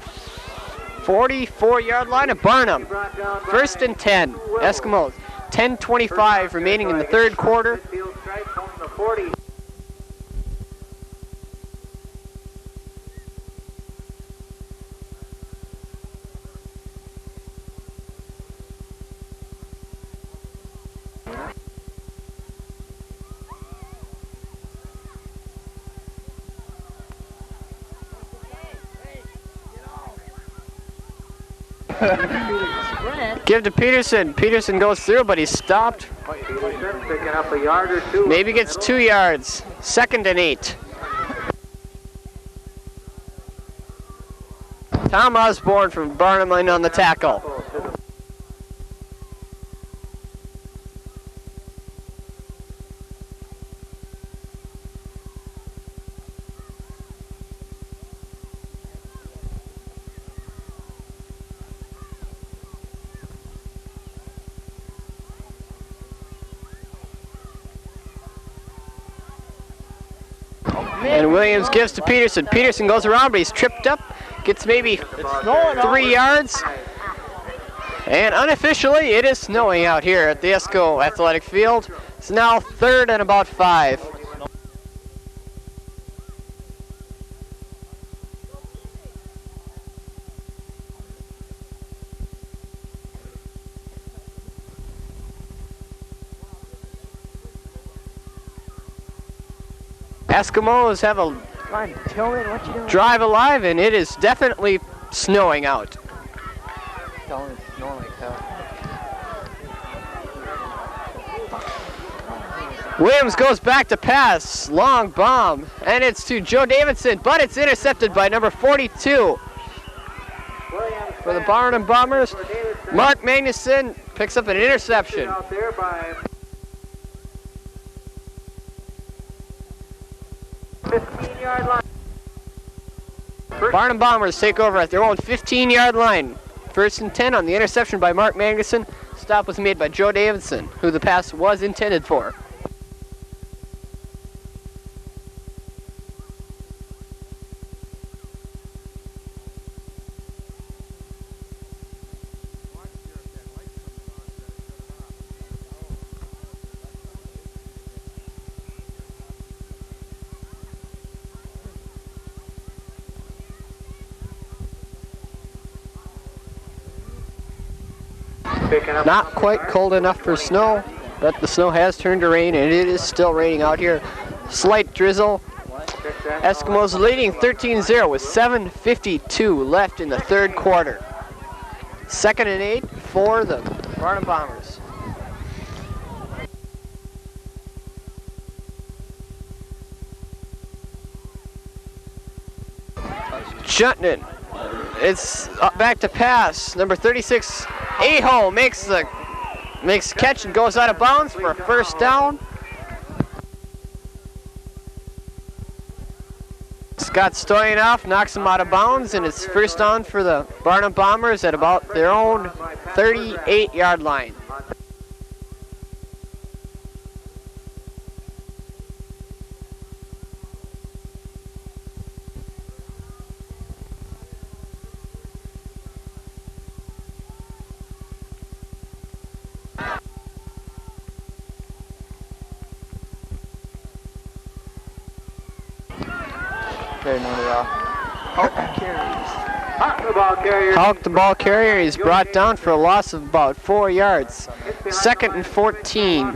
44-yard line of Barnum. 1st and 10, Eskimos. 10:25 remaining in the third quarter. Give to Peterson. Peterson goes through, but he's stopped. Picking up a yard or two. Maybe gets 2 yards. 2nd and 8. Tom Osborne from Barnum in on the tackle. And Williams gives to Peterson. Peterson goes around, but he's tripped up. Gets maybe 3 yards. And unofficially, it is snowing out here at the Esko Athletic Field. It's now 3rd and about 5. Eskimos have a drive alive, and it is definitely snowing out. Williams goes back to pass, long bomb, and it's to Joe Davidson, but it's intercepted by number 42 for the Barnum Bombers. Mark Magnuson picks up an interception. Barnum Bombers take over at their own 15-yard line. 1st and 10 on the interception by Mark Magnuson. Stop was made by Joe Davidson, who the pass was intended for. Not quite cold enough for snow, but the snow has turned to rain, and it is still raining out here. Slight drizzle. Eskimos leading 13-0 with 7:52 left in the 3rd quarter. 2nd and 8 for the Barnum Bombers. Jutton. It's back to pass. Number 36, Aho makes the catch and goes out of bounds for a 1st down. Scott Stoyanov knocks him out of bounds, and it's 1st down for the Barnum Bombers at about their own 38-yard line. Hawk the ball carrier is brought down for a loss of about 4 yards. 2nd and 14.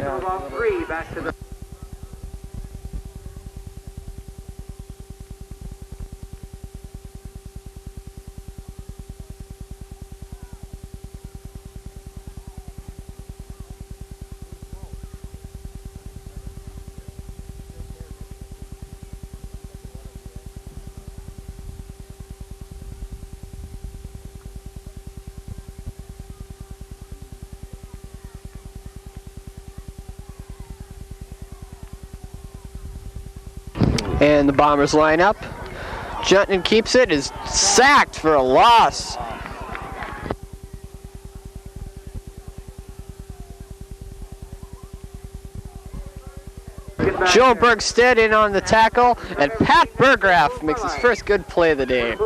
And the Bombers line up. Jutton keeps it, is sacked for a loss. Joe Bergstead in on the tackle, and Pat Burgraff makes his first good play of the day.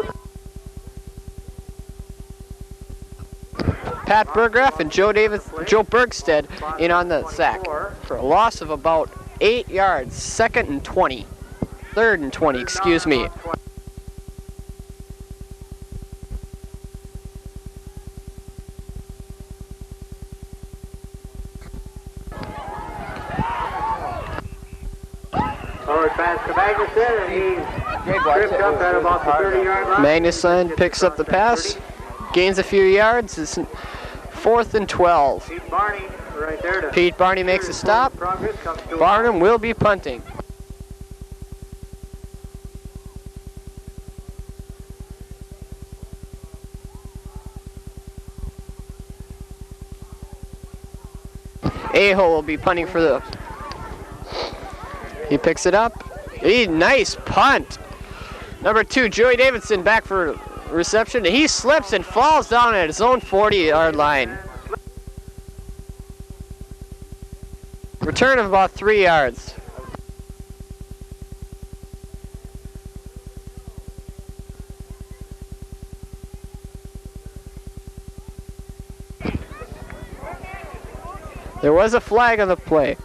Pat Burgraff and Joe Bergstead in on the sack for a loss of about 8 yards. 2nd and 20. 3rd and 20, excuse me. Forward pass to Magnuson, and he's tripped up at about the 30-yard line. Magnuson picks up the pass, gains a few yards. It's 4th and 12. Pete Barney right there to Pete Barney makes a stop. Barnum will be punting. Aho will be punting for the... He picks it up. Nice punt. Number 2, Joey Davidson back for reception. He slips and falls down at his own 40-yard line. Return of about 3 yards. There was a flag on the play.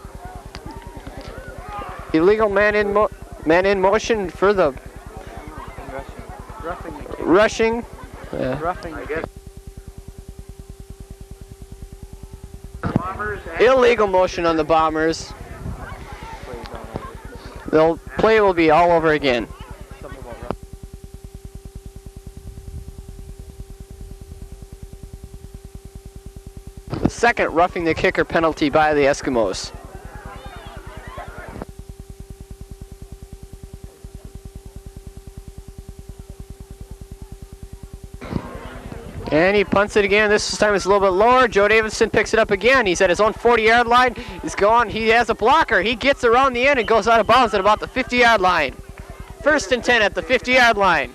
Illegal man in motion for the rushing. Yeah. Roughing. I guess. Bombers and Illegal motion on the Bombers. The play will be all over again. The second roughing the kicker penalty by the Eskimos. And he punts it again. This time it's a little bit lower. Joe Davidson picks it up again. He's at his own 40-yard line. He's gone. He has a blocker. He gets around the end and goes out of bounds at about the 50-yard line. 1st and 10 at the 50-yard line.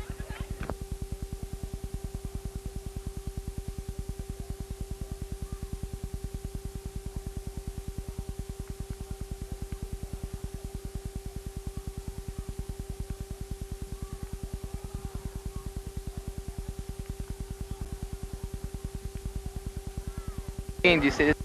Do you see this?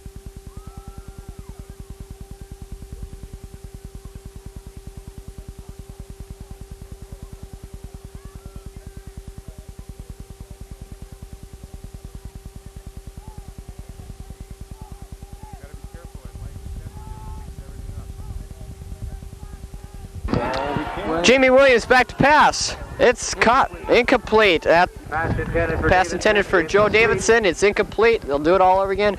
Jamie Williams back to pass. It's caught incomplete at pass intended for Joe Davidson. It's incomplete. They'll do it all over again.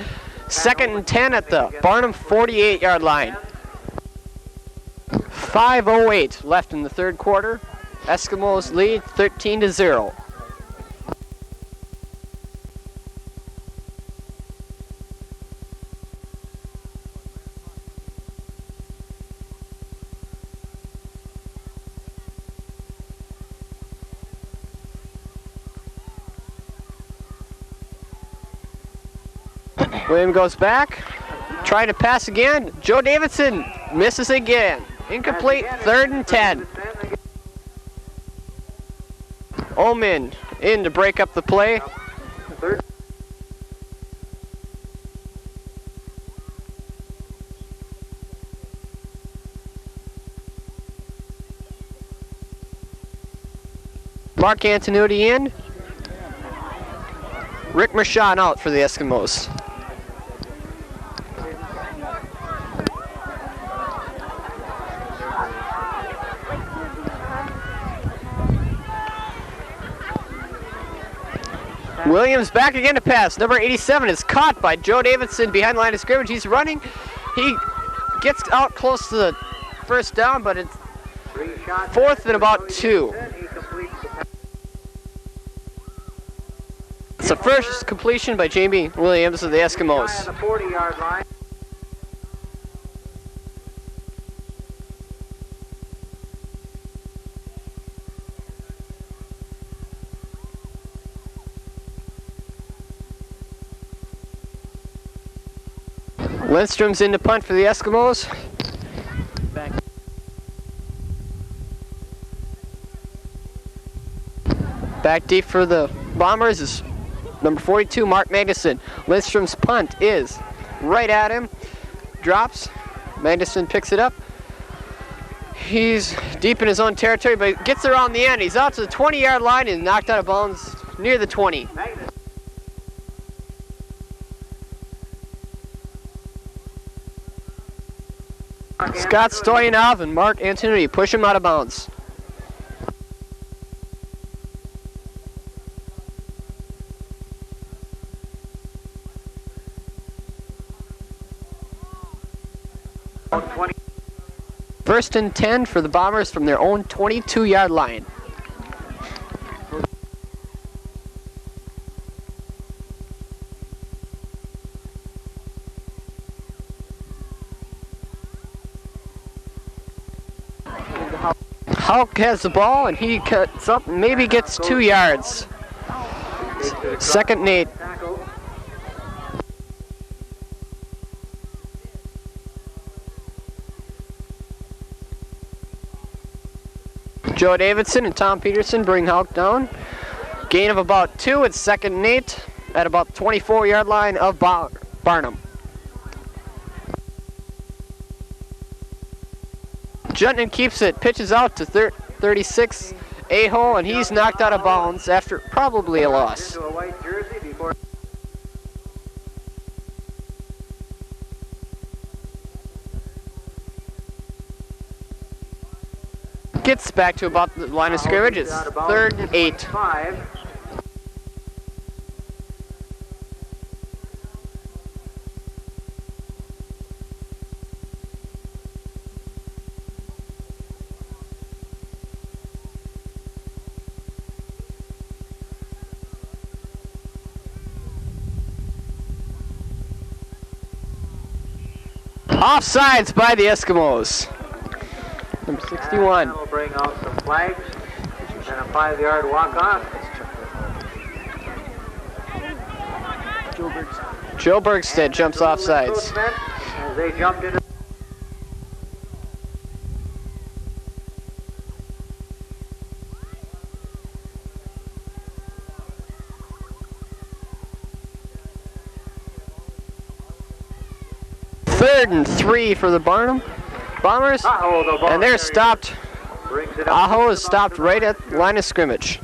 2nd and 10 at the Barnum 48-yard line. 5:08 left in the third quarter. Eskimos lead 13-0. William goes back, trying to pass again. Joe Davidson misses again. Incomplete, 3rd and 10. Omen in to break up the play. Mark Antonucci in. Rick Mershon out for the Eskimos. Williams back again to pass. Number 87 is caught by Joe Davidson behind the line of scrimmage. He's running. He gets out close to the first down, but it's 4th and about 2. It's the first completion by Jamie Williams of the Eskimos. The 40-yard line. Lindstrom's in to punt for the Eskimos. Back deep for the Bombers is number 42, Mark Magnuson. Lindstrom's punt is right at him. Drops. Magnuson picks it up. He's deep in his own territory, but gets around the end. He's out to the 20-yard line and knocked out of bounds near the 20. Scott Stoyanov and Mark Antonucci push him out of bounds. First and 10 for the Bombers from their own 22-yard line. Hulk has the ball and he cuts up and maybe gets 2 yards. 2nd and 8. Joe Davidson and Tom Peterson bring Hulk down. Gain of about 2. It's 2nd and 8 at about the 24-yard line of Barnum. Jutton keeps it, pitches out to 36 Aho, and he's knocked out of bounds after probably a loss. Into a white jersey before Gets back to about the line of scrimmage. It's 3rd and 8. 5. Offsides by the Eskimos. Number 61. We'll bring out some flags and a 5-yard walk-off. Joe Bergstead jumps offsides. As they jumped into Third and 3 for the Barnum Bombers, and they're stopped. Aho is stopped right at line of scrimmage.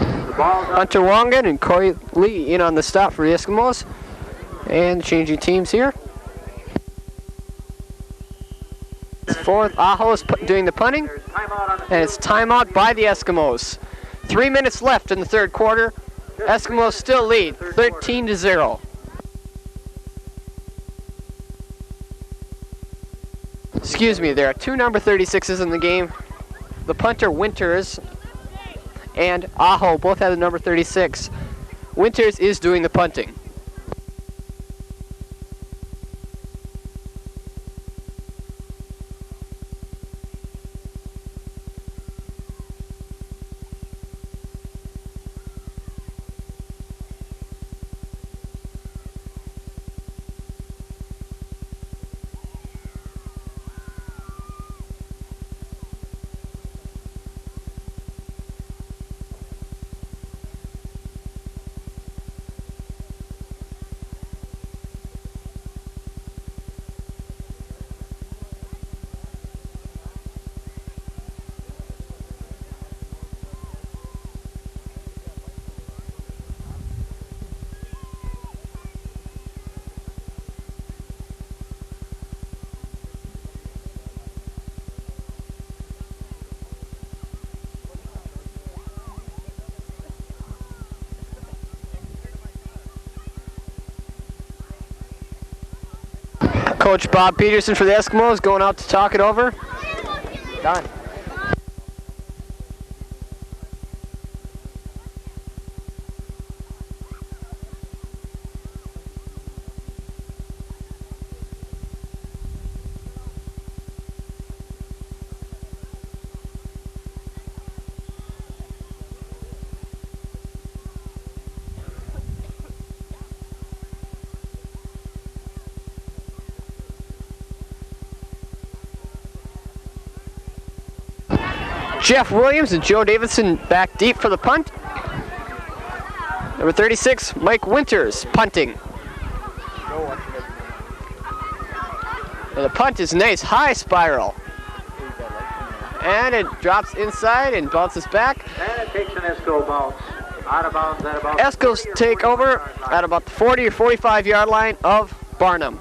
Hunter Wangan and Corey Lee in on the stop for the Eskimos. And changing teams here. Fourth, Aho is doing the punting, and it's timeout by the Eskimos. 3 minutes left in the third quarter. Eskimos still lead, 13-0. Excuse me, there are two number 36s in the game. The punter, Winters, and Aho both have the number 36. Winters is doing the punting. Coach Bob Peterson for the Eskimos going out to talk it over. Done. Jeff Williams and Joe Davidson back deep for the punt. Number 36, Mike Winters, punting. And the punt is nice, high spiral. And it drops inside and bounces back. and it takes an Esko bounce. Out of bounds at about Eskos take over at about the 40 or 45 yard line of Barnum.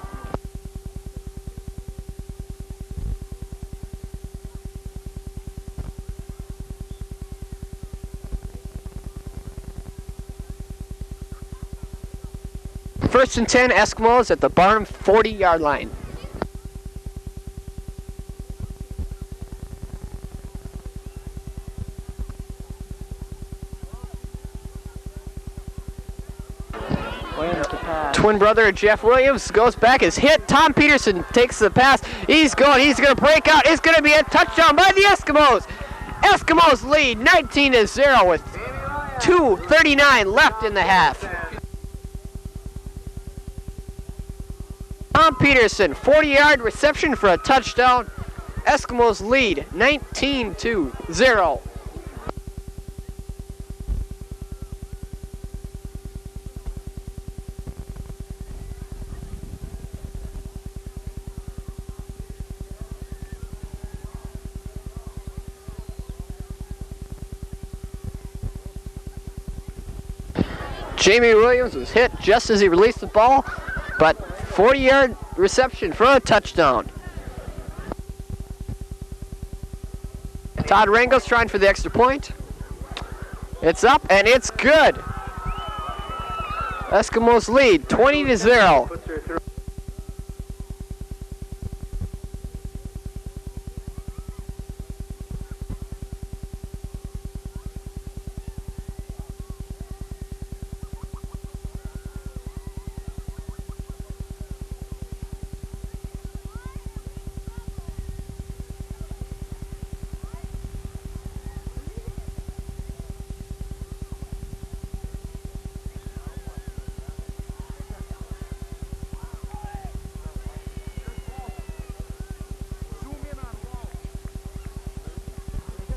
First and 10, Eskimos at the Barnum 40-yard line. Twin brother Jeff Williams goes back, is hit. Tom Peterson takes the pass. He's going to break out. It's going to be a touchdown by the Eskimos. Eskimos lead 19-0 with 2:39 left in the half. Tom Peterson, 40-yard reception for a touchdown. Eskimos lead 19-0. Jamie Williams was hit just as he released the ball, but 40-yard reception for a touchdown. Todd Rango's trying for the extra point. It's up and it's good. Eskimos lead 20-0.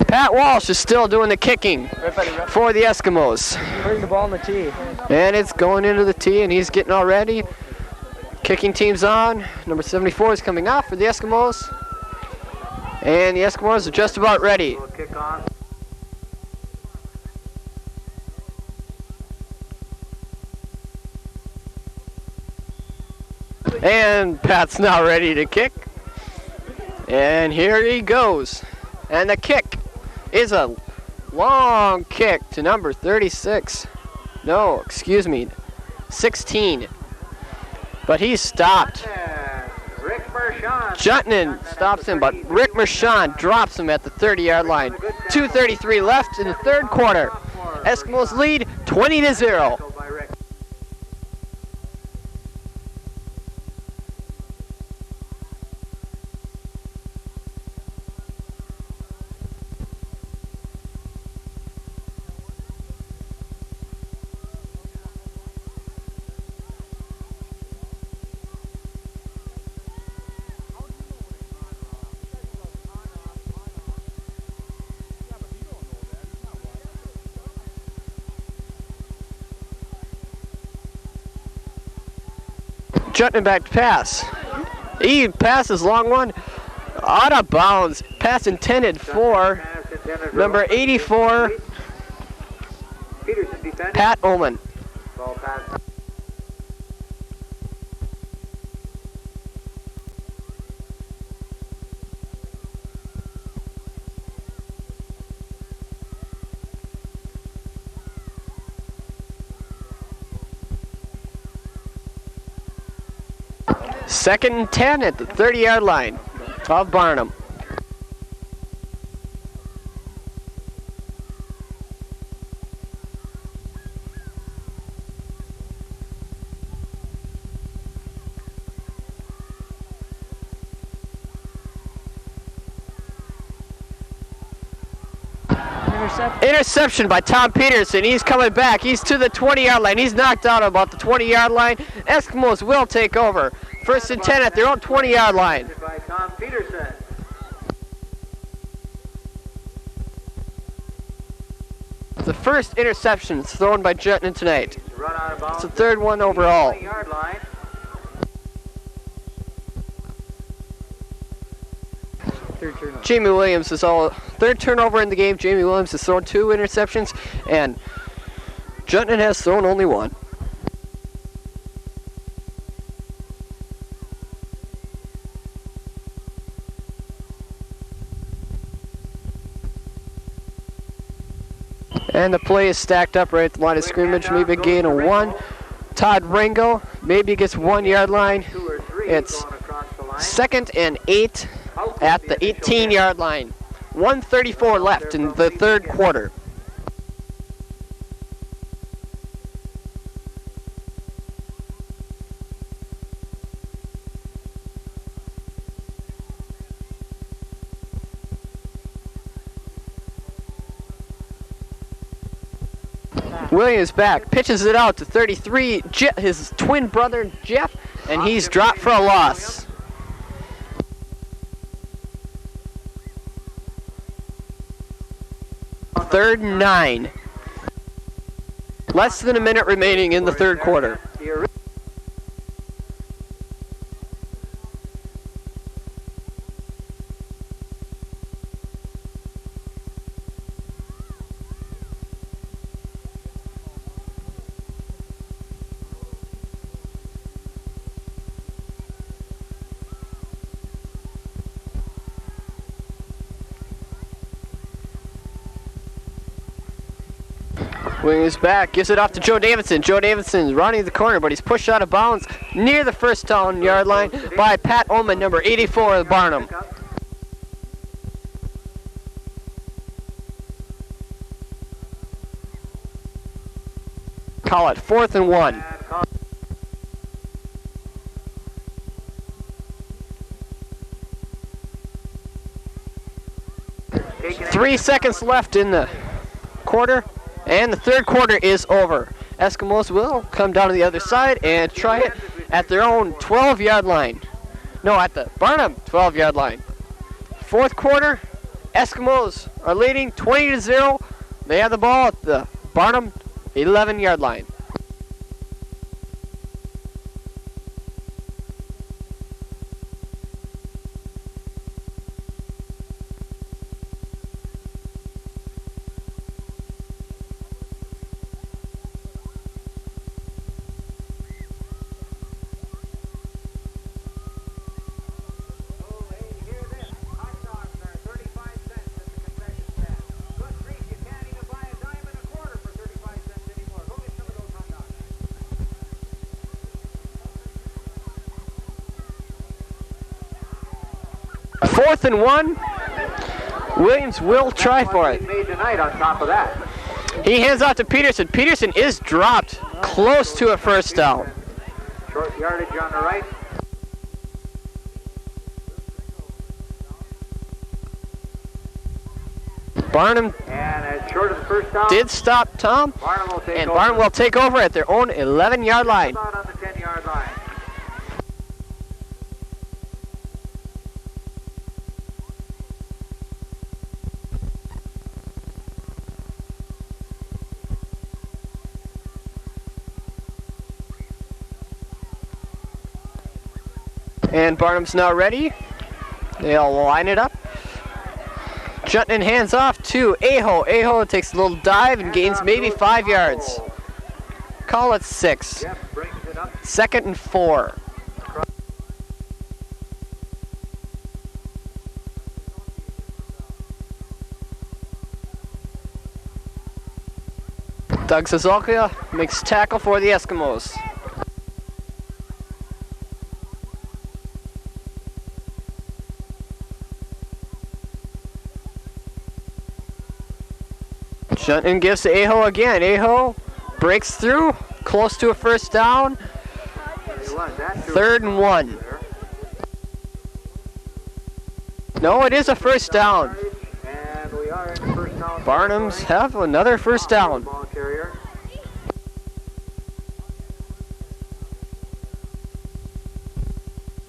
Pat Walsh is still doing the kicking for the Eskimos. Putting the ball in the tee. And it's going into the tee, and he's getting all ready. Kicking team's on. Number 74 is coming off for the Eskimos. And the Eskimos are just about ready. And Pat's now ready to kick. And here he goes. And the kick is a long kick to number 36. No, excuse me, 16. But he's stopped. Jutton stops him, but Rick Mershon drops him at the 30-yard line. 2:33 left in the third quarter. Eskimos lead 20-0. Jutton back to pass. He passes long one out of bounds. Pass intended for number 84, Pat Ullman. Second and 10 at the 30-yard line of Barnum. Interception by Tom Peterson. He's coming back. He's to the 20-yard line. He's knocked out about the 20-yard line. Eskimos will take over. First and 10 at their own 20-yard line. By Tom Peterson. The first interception is thrown by Jutton tonight. It's the third one overall. Jamie Williams is third turnover in the game. Jamie Williams has thrown 2 interceptions, and Jutton has thrown only 1. And the play is stacked up right at the line of scrimmage. Maybe a gain of 1. Todd Rango maybe gets 1-yard line. It's second and 8 at the 18-yard line. 1:34 left in the third quarter. Williams back, pitches it out to 33, his twin brother Jeff, and he's dropped for a loss. 3rd and 9. Less than a minute remaining in the third quarter. Wing is back, gives it off to Joe Davidson. Joe Davidson running the corner, but he's pushed out of bounds near the first down yard line by Pat Ullman, number 84 of Barnum. Call it 4th and 1. 3 seconds left in the quarter. And the third quarter is over. Eskimos will come down to the other side and try it at their own 12-yard line. No, at the Barnum 12-yard line. Fourth quarter, Eskimos are leading 20-0. They have the ball at the Barnum 11-yard line. Fourth and 1. Williams will try for it. Made tonight on top of that. He hands off to Peterson. Peterson is dropped close to a first down. Short yardage on the right. Barnum And as short of the first down, did stop Tom, Barnum will take and over. Barnum will take over at their own 11-yard line. About on the 10-yard line. And Barnum's now ready. They'll line it up. Jutton hands off to Aho. Aho takes a little dive and gains maybe 5 yards. Call it 6. Jeff brings it up. 2nd and 4. Doug Sazolka makes tackle for the Eskimos. Jutton gives to Aho again. Aho breaks through, close to a first down. 3rd and 1. No, it is a first down. And we are in the first down. Barnums have another first down. Ball carrier.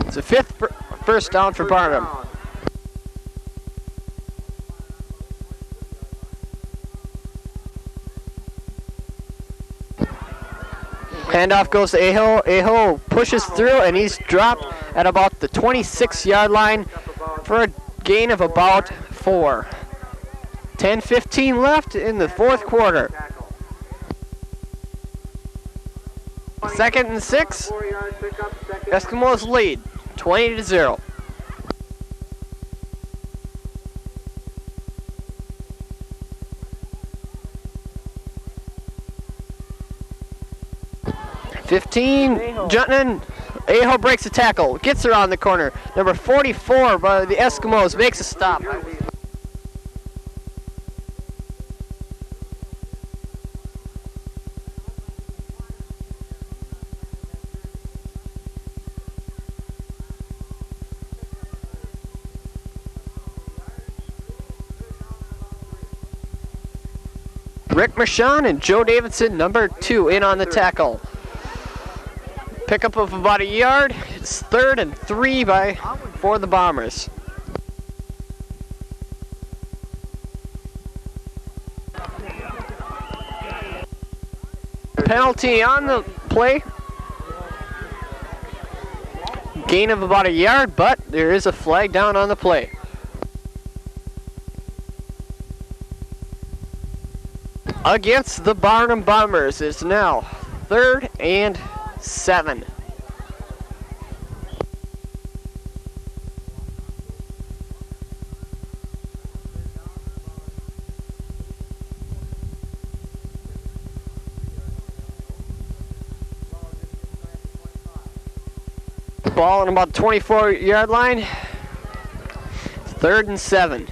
It's a 5th first down for Barnum. Handoff goes to Aho. Aho pushes through, and he's dropped at about the 26-yard line for a gain of about 4. 10:15 left in the fourth quarter. 2nd and 6. Eskimos lead 20-0. Jutton. Aho breaks a tackle, gets around the corner. Number 44 by the Eskimos makes a stop. Rick Mershon and Joe Davidson, number 2, in on the tackle. Pickup of about a yard. It's 3rd and 3 for the Bombers. Penalty on the play. Gain of about a yard, but there is a flag down on the play. Against the Barnum Bombers, it's now 3rd and 7. Ball on about the 24-yard line. 3rd and 7.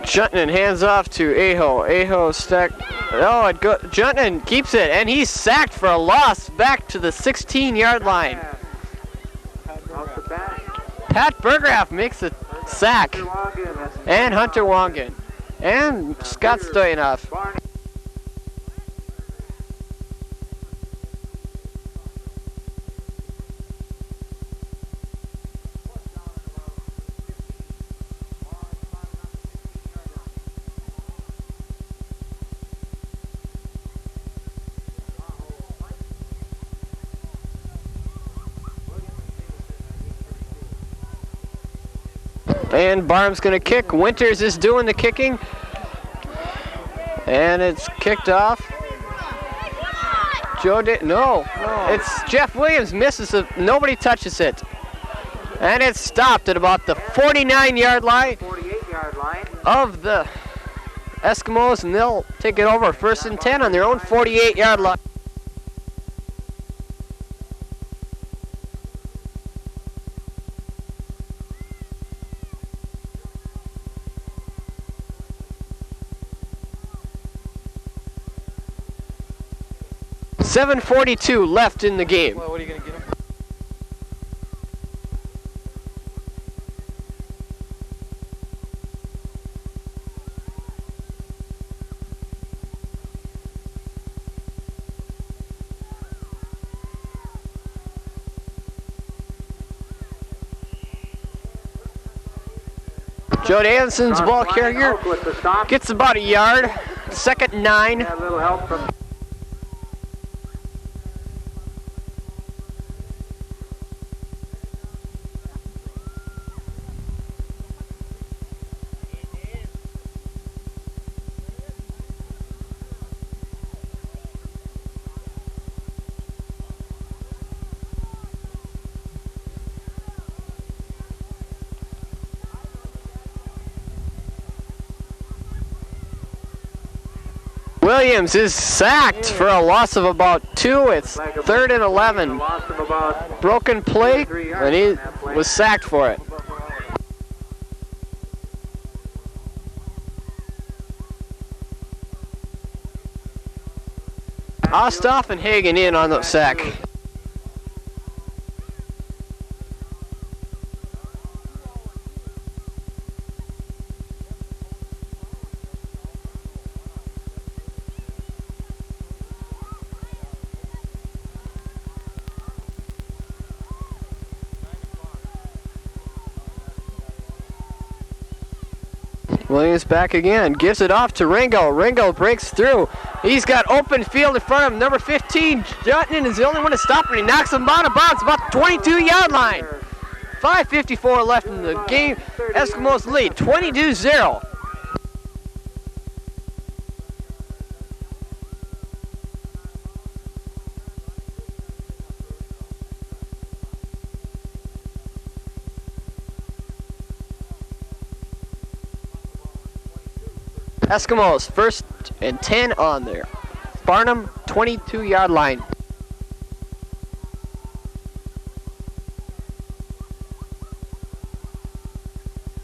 Jutton hands off to Aho. Aho stack. Oh, Jutton keeps it, and he's sacked for a loss back to the 16-yard line. Pat Bergraff makes a sack. And Hunter Wangan. And Scott Stoyanov. And Barnum's going to kick. Winters is doing the kicking. And it's kicked off. No. It's Jeff Williams misses it. Nobody touches it. And it's stopped at about the 49-yard line. 48-yard line of the Eskimos, and they'll take it over 1st and 10 on their own 48-yard line. .7:42 left in the game. Well, what are you going to get him? Joe Danson's ball carrier gets about a yard. 2nd and 9. A little help from Williams is sacked for a loss of about 2. It's 3rd and 11. Broken play, and he was sacked for it. Osthoff and Hagen in on the sack. Williams back again, gives it off to Ringo. Ringo breaks through. He's got open field in front of him. Number 15, Jutton is the only one to stop him. He knocks him out of bounds, about the 22-yard line. 5:54 left in the game. Eskimos lead, 22-0. Eskimos 1st and 10 on there. Barnum 22-yard line.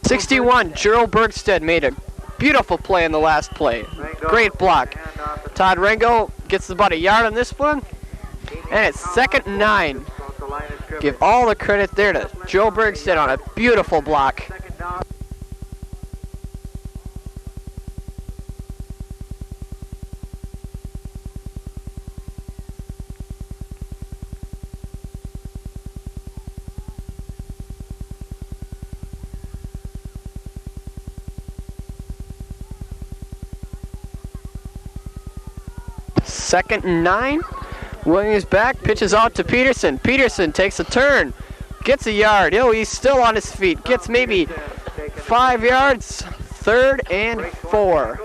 .61, Gerald Bergstead made a beautiful play in the last play. Great block. Todd Ringo gets about a yard on this one. And it's 2nd and 9. Give all the credit there to Joe Bergstead on a beautiful block. 2nd and 9. Williams back, pitches out to Peterson. Peterson takes a turn, gets a yard. Oh, he's still on his feet. Gets maybe 5 yards. 3rd and 4.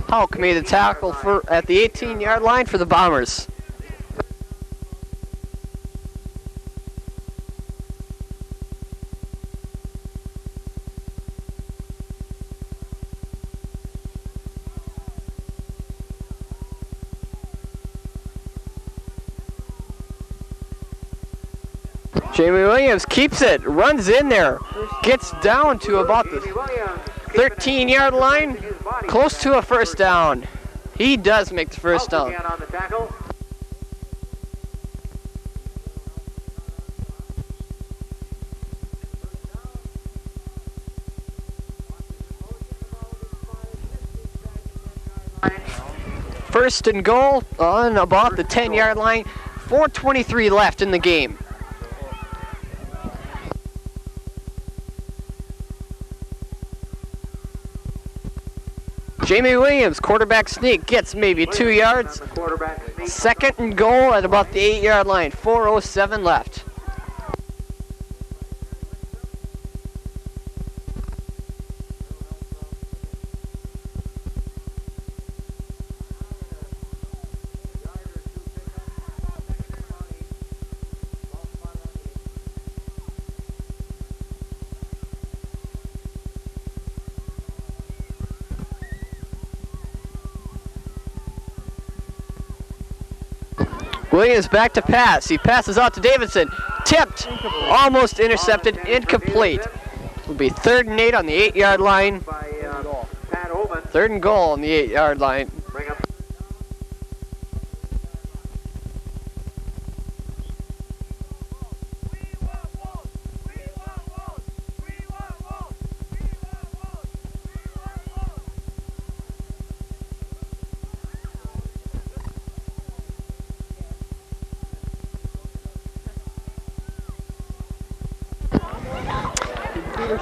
Houck made the tackle at the 18-yard line for the Bombers. Jamie Williams keeps it, runs in there, gets down to about the 13-yard line, close to a first down. He does make the first down. First and goal on about the 10-yard line. 4:23 left in the game. Jamie Williams, quarterback sneak, gets maybe 2 yards. 2nd and goal at about the 8-yard line. 4:07 left. Williams back to pass. He passes out to Davidson. Tipped. Almost intercepted. Incomplete. Will be 3rd and 8 on the 8-yard line. 3rd and goal on the 8-yard line.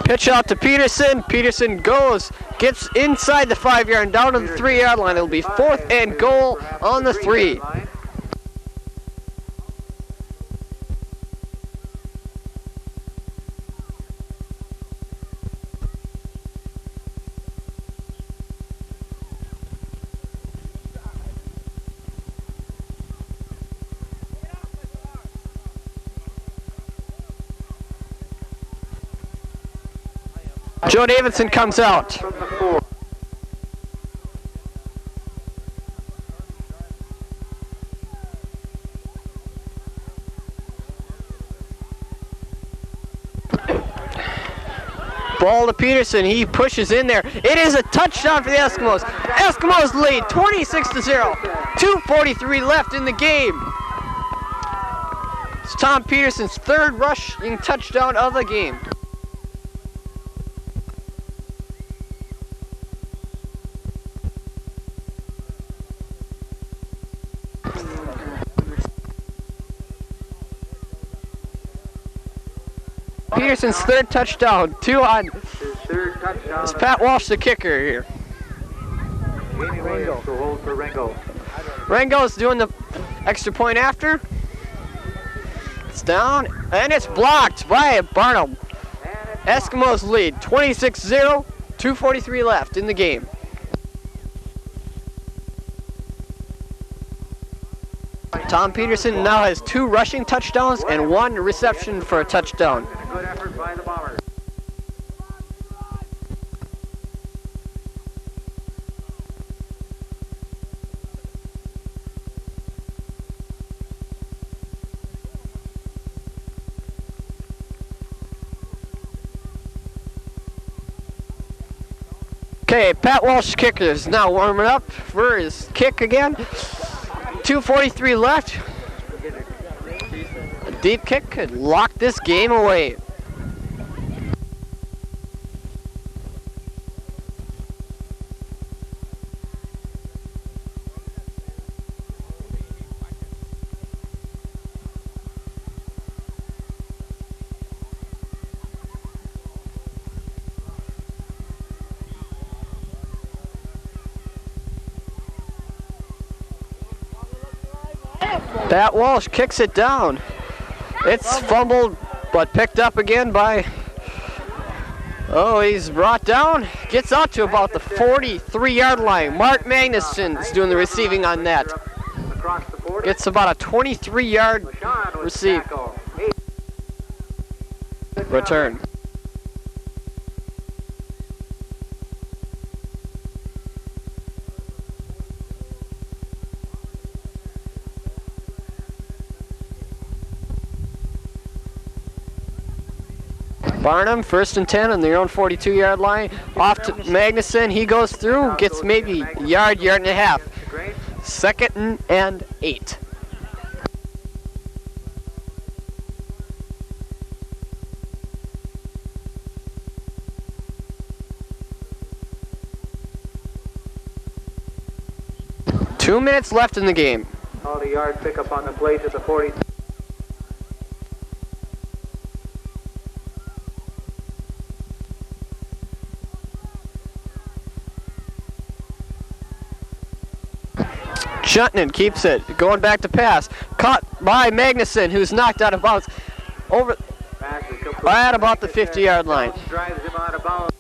Pitch out to Peterson. Peterson goes, gets inside the 5-yard and down to the 3-yard line. It'll be 4th and goal on the 3. Joe Davidson comes out. Ball to Peterson. He pushes in there. It is a touchdown for the Eskimos. Eskimos lead 26-0. 2:43 left in the game. It's Tom Peterson's 3rd rushing touchdown of the game. Peterson's 3rd touchdown. 2 on. It's Pat Walsh, the kicker here. Rango's doing the extra point after. It's down, and it's blocked by Barnum. Eskimos lead 26-0. 2:43 left in the game. Tom Peterson now has 2 rushing touchdowns and 1 reception for a touchdown. Good effort by the Bombers. Okay, Pat Walsh kicker is now warming up for his kick again. 2:43 left. A deep kick could lock this game away. Pat Walsh kicks it down. It's fumbled, but picked up again by, oh, he's brought down. Gets out to about the 43-yard line. Mark Magnuson is doing the receiving on that. Gets about a 23-yard receive. Return. Barnum, 1st and 10 on their own 42-yard line. Off to Magnuson. He goes through, gets maybe a yard, yard and a half. 2nd and 8. Two minutes left in the game. Called a yard pickup on the play to the 40. Shutton keeps it, going back to pass. Caught by Magnuson, who's knocked out of bounds over at about the 50-yard line. Drives him out of bounds.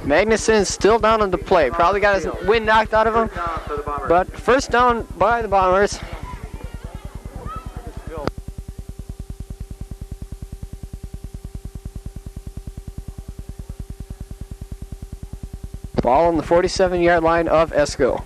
Magnuson is still down on the play. Probably got his wind knocked out of him. But first down by the Bombers. Ball on the 47-yard line of Esko.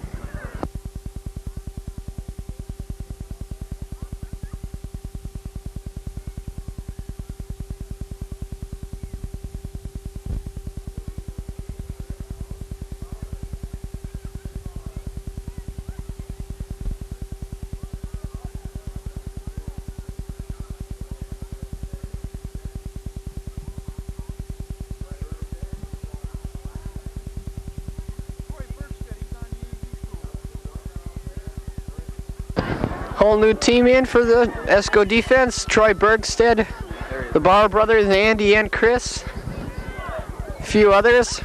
Whole new team in for the Esko defense. Troy Bergstead, the Bauer brothers, Andy and Chris. A few others.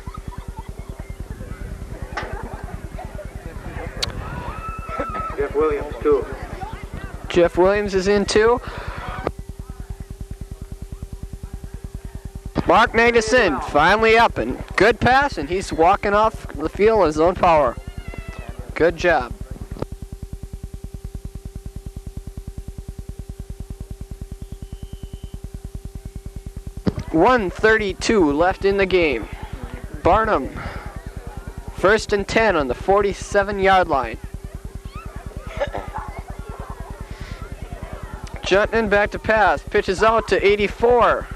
Jeff Williams, too. Jeff Williams is in too. Mark Magnuson finally up, and good pass, and he's walking off the field in his own power. Good job. .132 left in the game. Barnum, 1st and 10 on the 47-yard line. Jutton back to pass, pitches out to 84.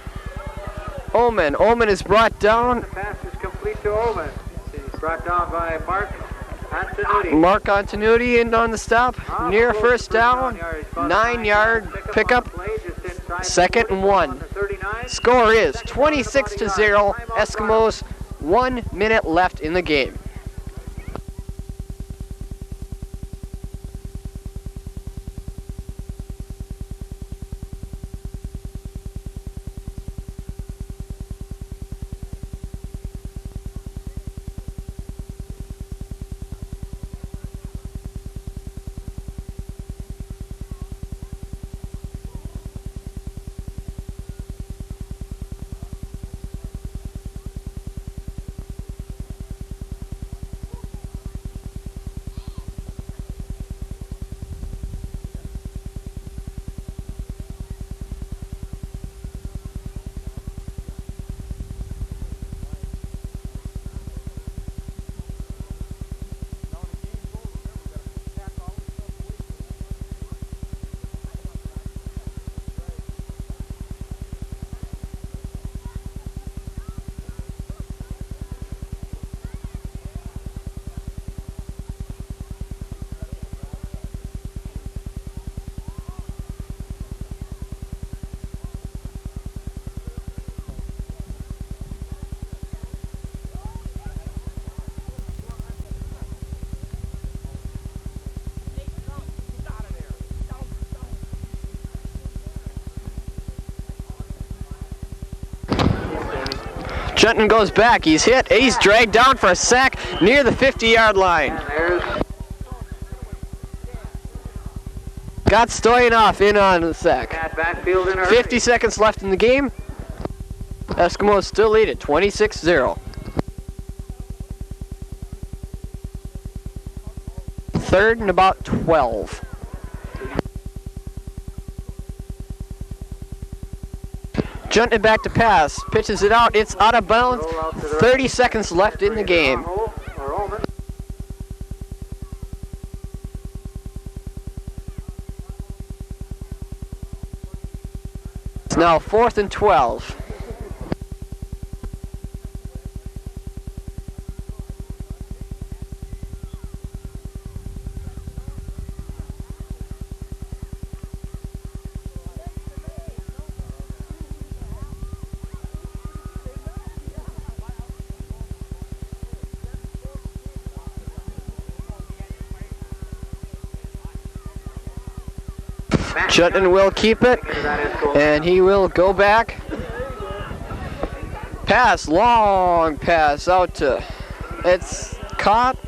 Oman is brought down. The pass is complete to Oman. He's brought down by Mark Antonucci. Mark Antonucci in on the stop, near first down, 9-yard pickup, 2nd and 1. Score is 26-0, Eskimos, 1 minute left in the game. Jutton goes back. He's hit. He's dragged down for a sack near the 50-yard line. And there's Got Stoyanov in on the sack. that backfield in a 50 seconds left in the game. Eskimos still lead it 26-0. Third and about 12. Junting back to pass, pitches it out, it's out of bounds. 30 seconds left in the game. It's now 4th and 12. Jutton will keep it, and he will go back. Pass, long pass out to, it's caught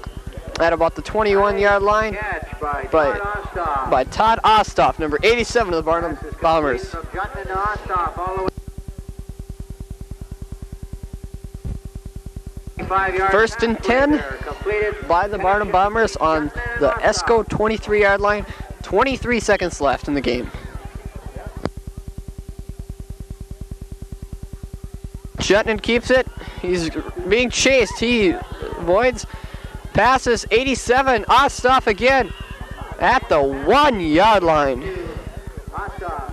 at about the 21-yard line Catch by Todd Ostoff, number 87 of the Barnum Bombers. From Jutton to Ostoff, all the way. 5-yard First and 10 completed by the Barnum Bombers on the Esko 23-yard line. 23 seconds left in the game. Jutton keeps it. He's being chased. He avoids. Passes 87. Ostoff again at the 1-yard line. Ostoff.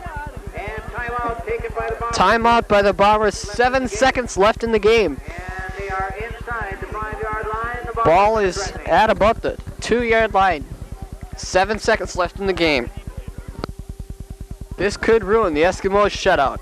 And timeout taken by the Bombers. Timeout by the Bombers. 7 seconds left in the game. And they are inside the 5-yard line. The Ball is at about the 2-yard line. 7 seconds left in the game. This could ruin the Eskimos shutout.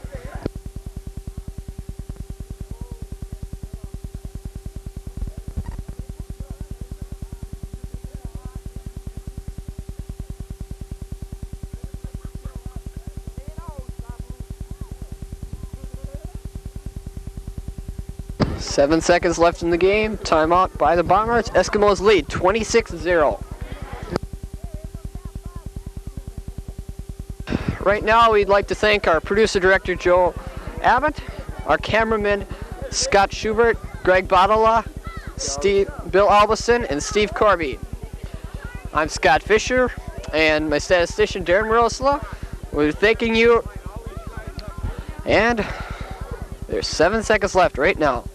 Seven seconds left in the game. Timeout by the Bombers. Eskimos lead 26-0. Right now, we'd like to thank our producer-director, Joe Abbott, our cameraman, Scott Schubert, Greg Bottala, Bill Albison, and Steve Corby. I'm Scott Fisher, and my statistician, Darren Marosla. We're thanking you, and there's 7 seconds left right now.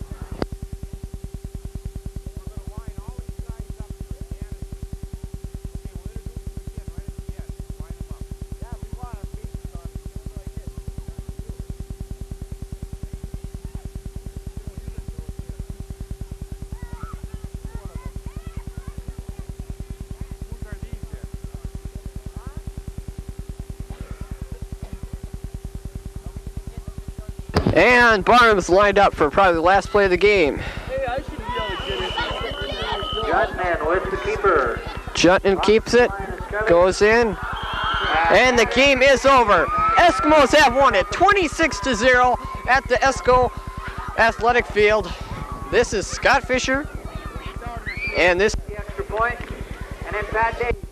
And Barnum's lined up for probably the last play of the game. Jutton with the keeper. Jutton keeps it, goes in, and the game is over. Eskimos have won it 26-0 at the Esko Athletic Field. This is Scott Fisher, and this The extra point. And then Pat Davis.